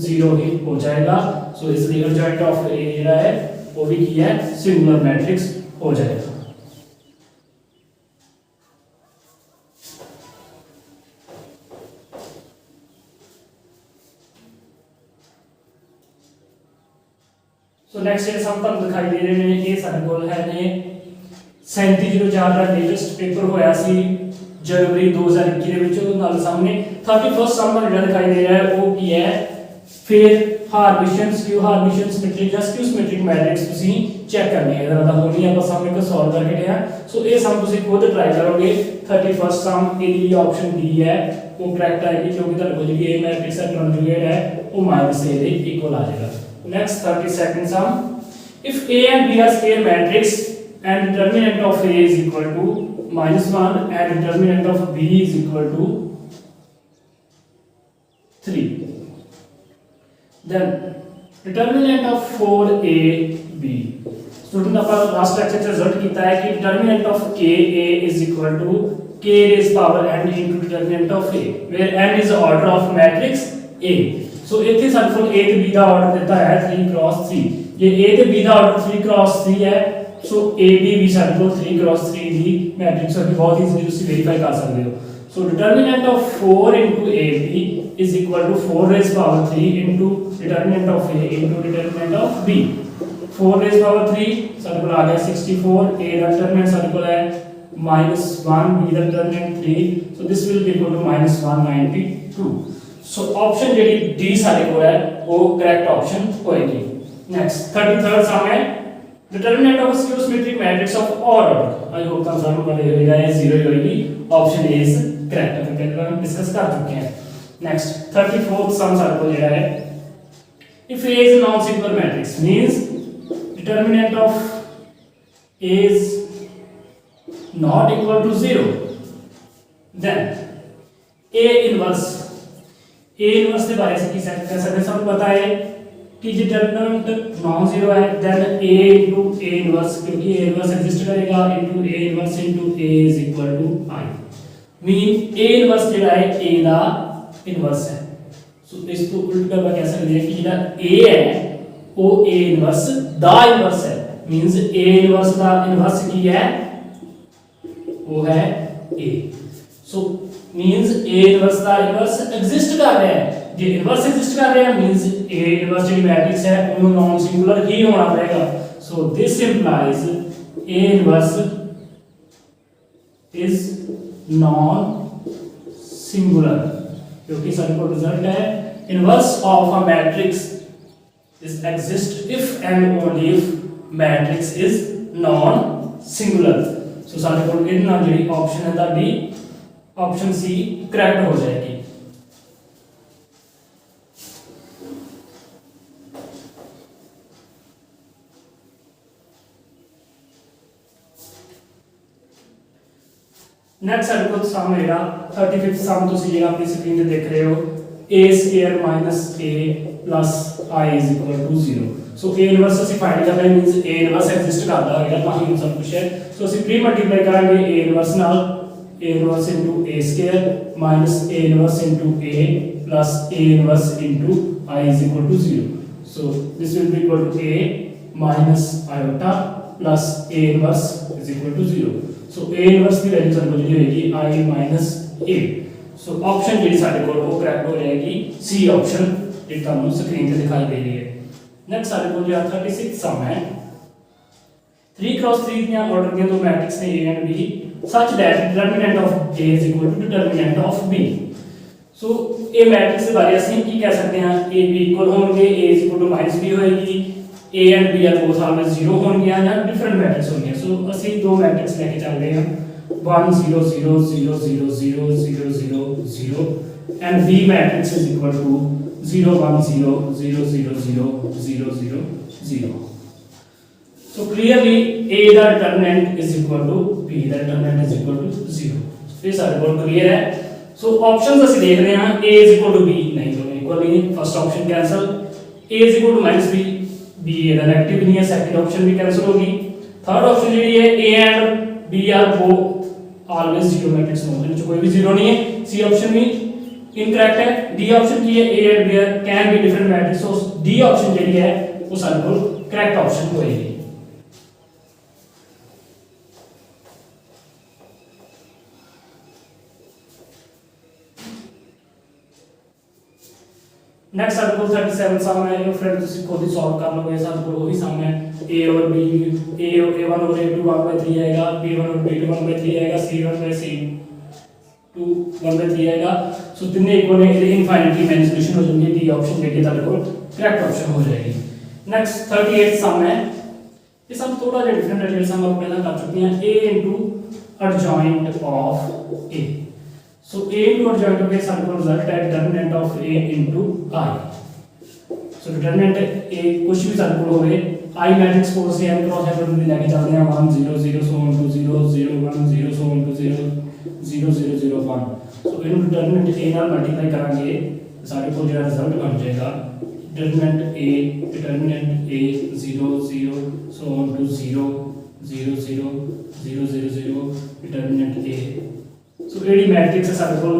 0 ही हो जाएगा। सो इसलिए adjoint of a ਜਿਹੜਾ है वो भी ਕੀ है सिंगुलर मैट्रिक्स हो जाएगा। सो नेक्स्ट ये सम ਤੁਹਾਨੂੰ ਦਿਖਾਈ ਦੇ ਰਹੇ ਨੇ, ਇਹ ਸਾਡੇ ਕੋਲ ਹੈ ਨੇ 3704 ਦਾ ਲੇਟੈਸਟ ਪੇਪਰ ਹੋਇਆ ਸੀ जनवरी 2021 ਦੇ ਵਿੱਚ। ਉਹ ਨਾਲ ਸਾਹਮਣੇ 31st ਸਮ ਦਾ ਜਿਹੜਾ ਦਿਖਾਈ ਦੇ ਰਿਹਾ ਹੈ ਉਹ ਕੀ ਹੈ ਫਿਰ ਹਾਰਮੀਸ਼ਨ ਸਕਿਊ ਹਾਰਮੀਸ਼ਨ ਸਿਮੈਟ੍ਰਿਕ ਜਾਂ ਸਕਿਊ ਸਿਮੈਟ੍ਰਿਕ ਮੈਟ੍ਰਿਕਸ ਤੁਸੀਂ ਚੈੱਕ ਕਰਨੀ ਹੈ। ਇਹਦਾ ਤਾਂ ਹੋਣੀ ਆਪਾਂ ਸਮ ਇੱਕ ਸੋਲਵ ਕਰਕੇ ਲਿਆ। ਸੋ ਇਹ ਸਮ ਤੁਸੀਂ ਖੁਦ ਟਰਾਈ ਕਰੋਗੇ। 31st ਸਮ ਇਹਦੀ ਆਪਸ਼ਨ ਡੀ ਹੈ ਉਹ ਕਰੈਕਟ ਆਏਗੀ ਕਿਉਂਕਿ ਤੁਹਾਡੇ ਕੋਲ ਜਿਹੜੀ ਇਹ ਮੈਟ੍ਰਿਕਸ ਹੈ ਕੰਜੂਗੇਟ ਹੈ ਉਹ -a ਦੇ ਇਕੁਅਲ ਆ ਜਾਏਗਾ। Next 32nd sum if a and b are square matrix and determinant of a is equal to -1 and determinant of b is equal to 3, then determinant of 4a B. Student आप last lecture से result किया है कि determinant of K A is equal to k raised power n into determinant of a where n is the order of matrix A। so ਇੱਥੇ ਸਾਡੇ ਕੋਲ A ਤੇ B ਦਾ order ਦਿੱਤਾ ਹੈ 3 cross 3। ਜੇ A ਤੇ B ਦਾ ਆਰਡਰ 3 cross 3 ਹੈ ਸੋ AB ਵੀ ਸਾਡੇ ਕੋਲ 3 cross 3 ਦੀ ਮੈਟ੍ਰਿਕਸ ਹੈ, ਬਹੁਤ ਈਜ਼ੀਲੀ ਤੁਸੀਂ ਵੈਰੀਫਾਈ ਕਰ ਸਕਦੇ ਹੋ। ਸੋ determinant of 4 into AB is equal to 4 raised power 3 into determinant of A into determinant of B। 4 raised power 3 ਸਾਡੇ ਕੋਲ ਆ ਗਿਆ 64, A ਦਾ determinant ਸਾਡੇ ਕੋਲ ਹੈ -1, B the determinant 3, so this will be equal to -192। so option ਜਿਹੜੀ D ਸਾਡੇ ਕੋਲ ਹੈ ਉਹ correct option ਹੋਏਗੀ। next 33rd ਸਮ ਹੈ determinant of a skew symmetric matrix of odd order। I hope ਤਾਂ ਸਾਨੂੰ ਪਤਾ ਹੋਏਗਾ ਇਹ 0 ਹੋਏਗੀ, option A is correct। ਆਪਾਂ ਪਹਿਲਾਂ ਡਿਸਕਸ ਕਰ ਚੁੱਕੇ ਹਾਂ। next 34th ਸਮ ਸਾਡੇ ਕੋਲ ਜਿਹੜਾ ਹੈ if A is a non-singular matrix means determinant of A is not equal to 0 then A inverse ਦੇ बारे से की कह सकते हैं, पता है कि डिटरमिनेंट नॉन जीरो है then A into A inverse, क्योंकि A inverse एग्जिस्ट करेगा into A inverse into A is equal to I mean A inverse ਜਿਹੜਾ ਹੈ A ਦਾ ਇਨਵਰਸ ਹੈ। ਸੋ ਇਸ ਤੋਂ ਉਲਟ ਕਰ ਕह सकते हैं कि ਜਿਹੜਾ A ਹੈ ਉਹ A inverse ਦਾ ਇਨਵਰਸ ਹੈ means A inverse ਦਾ ਇਨਵਰਸ ਕੀ ਹੈ वो है A। so means A inverse ਦਾ ਇਨਵਰਸ ਐਗਜ਼ਿਸਟ ਕਰ ਰਿਹਾ ਹੈ। ਜੇ ਇਨਵਰਸ ਐਗਜ਼ਿਸਟ ਕਰ ਰਿਹਾ ਹੈ means A inverse ਜਿਹੜੀ ਮੈਟ੍ਰਿਕਸ ਹੈ ਉਹਨੂੰ ਨॉन ਸਿੰਗੂਲਰ ਹੀ ਹੋਣਾ ਪਏਗਾ। so this implies A inverse is non singular क्योंकि ਸਾਡੇ ਕੋਲ ਰਿਜ਼ਲਟ ਹੈ inverse of a matrix is exist if and only if matrix is non singular। ਸੋ ਸਾਡੇ ਕੋਲ ਇਹਦੇ ਨਾਲ ਜਿਹੜੀ ਆਪਸ਼ਨ ਹੈ ਤੁਹਾਡੀ ਆਪਸ਼ਨ ਸੀ ਕਰੈਕਟ ਹੋ ਜਾਏਗੀ। ਨੈਕਸਟ ਸਾਡੇ ਕੋਲ ਸਮ ਹੈਗਾ 35th ਸਮ, ਤੁਸੀਂ ਜਿਹੜਾ ਆਪਣੀ ਸਕਰੀਨ ਤੇ ਦੇਖ ਰਹੇ ਹੋ a square minus a plus I is equal to 0। So A inverse ਅਸੀਂ ਫਾਈਂਡ ਕਰ ਰਹੇ ਮੀਨਸ A ਇਨਵਰਸ ਐਗਜ਼ਿਸਟ ਕਰਦਾ ਹੋਏਗਾ ਤਾਂ ਹੀ ਸਭ ਕੁਝ ਹੈ। ਸੋ ਅਸੀਂ ਪ੍ਰੀ ਮਲਟੀਪਲਾਈ ਕਰਾਂਗੇ A ਇਨਵਰਸ ਨਾਲ A inverse A square minus A inverse A plus A inverse I is equal to 0। so this will be equal to A minus iota plus A inverse is equal to 0। so A inverse the value ਸਾਨੂੰ ਜਿਹੜੀ ਹੋਏਗੀ I minus A। so option ਜਿਹੜੀ ਸਾਡੇ ਕੋਲ ਉਹ correct ਹੋ ਜਾਏਗੀ C option ਜਿਹੜੀ ਤੁਹਾਨੂੰ ਸਕਰੀਨ ਤੇ ਦਿਖਾਈ ਦੇ ਰਹੀ ਹੈ। ਨੈਕਸਟ ਸਾਡੇ ਕੋਲ ਜਿਹੜਾ 36th ਸਮ ਹੈ 3 cross 3 ਦੀਆਂ ਆਰਡਰ ਦੀਆਂ ਦੋ ਮੈਟ੍ਰਿਕਸ ਨੇ A and B such that determinant of A is equal to determinant of B। so ਇਹ ਮੈਟ੍ਰਿਕਸ ਦੇ ਬਾਰੇ ਅਸੀਂ ਕੀ ਕਹਿ ਸਕਦੇ ਹਾਂ A B ਇਕੁਅਲ ਹੋਣਗੇ, A is equal to -B ਹੋਏਗੀ, A and B are both always 0 ਹੋਣਗੇ ਜਾਂ ਡਿਫਰੈਂਟ ਮੈਟ੍ਰਿਕਸ ਹੋਣਗੇ। ਸੋ ਅਸੀਂ ਦੋ ਮੈਟ੍ਰਿਕਸ ਲੈ ਕੇ ਚੱਲ ਰਹੇ ਹਾਂ 1 0 0 0 0 0 0 0 0 and B matrix is equal to 0 1 0 0 0 0 0 0 0। so clearly A the determinant is equal to B the determinant is equal to 0। ਇਹ ਸਾਡੇ ਕੋਲ ਕਲੀਅਰ ਹੈ। so options ਅਸੀਂ ਦੇਖ ਰਹੇ ਹਾਂ A is equal to B ਨਹੀਂ ਦੋਨੋਂ ਇਕੁਅਲ ਨਹੀਂ, first option cancel, A is equal to -B B ਇਹਦਾ ਨੈਗੇਟਿਵ ਨਹੀਂ ਹੈ, ਸੈਕੰਡ ਆਪਸ਼ਨ ਵੀ ਕੈਂਸਲ ਹੋਗੀ। ਥਰਡ ਆਪਸ਼ਨ ਜਿਹੜੀ ਹੈ A and B are both always zero matrix होगा, इनमें कोई भी जीरो नहीं है। C ऑप्शन भी इनकरेक्ट है। D ऑप्शन की है A and B can be different matrix, so D option ਜਿਹੜੀ ਹੈ ਉਹ ਸਾਡੇ ਕੋਲ करेक्ट ऑप्शन होएगी। नेक्स्ट ਸਾਡੇ ਕੋਲ 37 सम है, ये फ्रेंड ਤੁਸੀਂ खुद ही सॉल्व कर लोगे। ਸਾਡੇ ਕੋਲ वही सम है A और B A1 और A2 1/3 आएगा, B1 और B2 1/3 आएगा, C1 और C2 1/3 आएगा। सो तीनों इक्वल है, ये इनफाइनाइटली मैनी सॉल्यूशन हो जाएंगे। डी ऑप्शन देखिए ਤੁਹਾਡੇ ਕੋਲ करेक्ट ऑप्शन हो जाएगी। नेक्स्ट 38 सम है, ये सम थोड़ा सा डिफरेंट है, जैसे हम पहले कर चुके हैं A adjoint of A। so A into adjoint of A ਸਾਡੇ ਕੋਲ ਰਿਜ਼ਲਟ ਹੈ determinant of A into I। so determinant A ਕੁਝ ਵੀ ਸਾਡੇ ਕੋਲ ਹੋਵੇ I मैट्रिक्स को से n क्रॉस n में लेके चलते हैं 1 0 0 so on to 0 0 1 0 so on to 0 0 0 0 1। so इनको डिटरमिनेंट A ਨਾਲ मल्टीप्लाई करेंगे ਸਾਡੇ ਕੋਲ ਜਿਹੜਾ ਰਿਜ਼ਲਟ ਬਣ ਜਾਏਗਾ determinant A 0 0 so on to 0 0 0 0 0 0 determinant A। सो ये मैट्रिक्स सारे को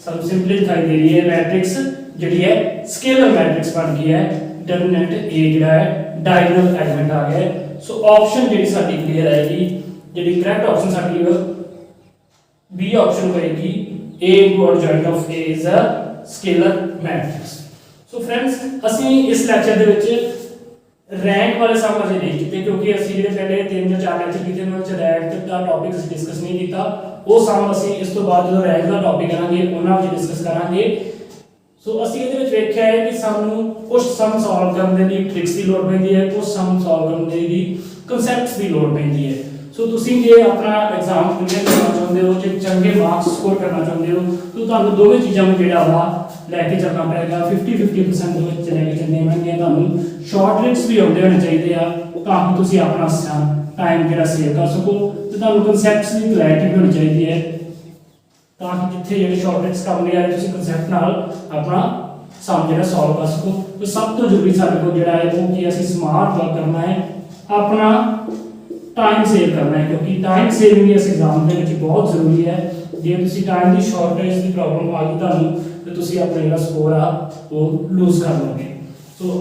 सब सिंपली दिखाई दे रही है मैट्रिक्स जी है स्केलर मैट्रिक्स बन गई है डिटरमिनेंट A जिहड़ा है डायगोनल एलिमेंट आ गया है। सो ऑप्शन जी साडी क्लियर आएगी जी करैक्ट ऑप्शन साडी बी ऑप्शन होएगी A into adjoint of A is a scalar matrix। So friends ਅਸੀਂ ਇਸ ਲੈਕਚਰ ਦੇ ਵਿੱਚ रैंक वाले सम अजे नहीं किए क्योंकि ਅਸੀਂ ਜਿਹੜੇ ਪਹਿਲੇ 3 ਜਾਂ 4 ਲੈਕਚਰ ਕੀਤੇ ਉਹਨਾਂ ਵਿੱਚ ਰੈਂਕ ਦਾ ਟੌਪਿਕ ਅਸੀਂ ਡਿਸਕਸ ਨਹੀਂ ਕੀਤਾ। ਉਹ ਸਮ ਅਸੀਂ ਇਸ ਤੋਂ ਬਾਅਦ ਜਦੋਂ ਰੈਂਕ ਦਾ ਟੌਪਿਕ ਕਰਾਂਗੇ ਉਹਨਾਂ ਵਿੱਚ ਡਿਸਕਸ ਕਰਾਂਗੇ। ਸੋ ਅਸੀਂ ਇਹਦੇ ਵਿੱਚ ਵੇਖਿਆ ਹੈ ਕਿ ਸਾਨੂੰ ਕੁਝ ਸਮ ਸੋਲਵ ਕਰਨ ਦੇ ਲਈ ਟ੍ਰਿਕਸ ਦੀ ਲੋੜ ਪੈਂਦੀ ਹੈ, ਕੁਝ ਸਮ ਸੋਲਵ ਕਰਨ ਦੇ ਲਈ ਕਨਸੈਪਟਸ ਦੀ ਲੋੜ ਪੈਂਦੀ ਹੈ। ਸੋ ਤੁਸੀਂ ਜੇ ਆਪਣਾ ਐਗਜ਼ਾਮ ਕਲੀਅਰ ਕਰਨਾ ਚਾਹੁੰਦੇ ਹੋ ਜੇ ਚੰਗੇ ਮਾਰਕਸ ਸਕੋਰ ਕਰਨਾ ਚਾਹੁੰਦੇ ਹੋ ਤਾਂ ਤੁਹਾਨੂੰ ਦੋਵੇਂ ਚੀਜ਼ਾਂ ਨੂੰ ਜਿਹੜਾ ਵਾ ਲੈ ਕੇ ਚੱਲਣਾ ਪਏਗਾ। 50-50% ਦੇ ਵਿੱਚ ਲੈ ਕੇ ਚੱਲਣੇ ਪੈਣਗੇ। ਤੁਹਾਨੂੰ ਸ਼ਾਰਟ ਟ੍ਰਿਕਸ ਵੀ ਆਉਂਦੇ ਹੋਣੇ ਚਾਹੀਦੇ ਆ ਤਾਂ ਕਿ ਤੁਸੀਂ ਆਪਣਾ ਟਾਈਮ ਜਿਹੜਾ ਸੇਵ ਕਰ ਸਕੋ ਤੇ ਤੁਹਾਨੂੰ ਕਨਸੈਪਟਸ ਦੀ ਕਲੈਰਿਟੀ ਵੀ ਹੋਣੀ ਚਾਹੀਦੀ ਹੈ ਤਾਂ ਕਿ ਜਿੱਥੇ ਜਿਹੜੇ ਸ਼ਾਰਟ ਟ੍ਰਿਕਸ ਕੰਮ ਨਹੀਂ ਆ ਰਹੇ ਤੁਸੀਂ ਕਨਸੈਪਟ ਨਾਲ ਆਪਣਾ ਸਮ ਜਿਹੜਾ ਸੋਲਵ ਕਰ ਸਕੋ। ਤੇ ਸਭ ਤੋਂ ਜ਼ਰੂਰੀ ਸਾਡੇ ਕੋਲ ਜਿਹੜਾ ਹੈ ਉਹ ਕਿ ਅਸੀਂ ਸਮਾਰਟ ਵਰਕ ਕਰਨਾ ਹੈ, ਆਪਣਾ टाइम सेव करना है क्योंकि टाइम सेविंग इस एग्जाम के बहुत जरूरी है। जे तुसी टाइम की शॉर्टेज की प्रॉब्लम आ गई तुहानू तो तुसी अपना जो स्कोर आ वो लूज कर लोगे। सो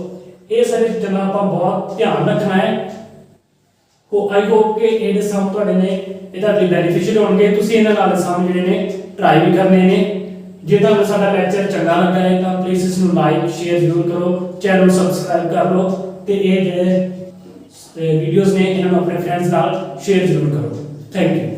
ये सारी चीज़ां आपां बहुत ध्यान रखना है। आई होप कि ये सम तुहाडे ने इहदा बेनीफिशियल होणगे। तुसी इहनां नाल सम जिहड़े ने ट्राई भी करने ने। जे तुहानू साडा लेक्चर चंगा लगा है तो प्लीज़ इसनू लाइक शेयर जरूर करो, चैनल सबसक्राइब कर लो ते ये जिहड़े वीडियोस ने इन्होंने अपने फ्रेंड्स नाल शेयर जरूर करो। Thank you.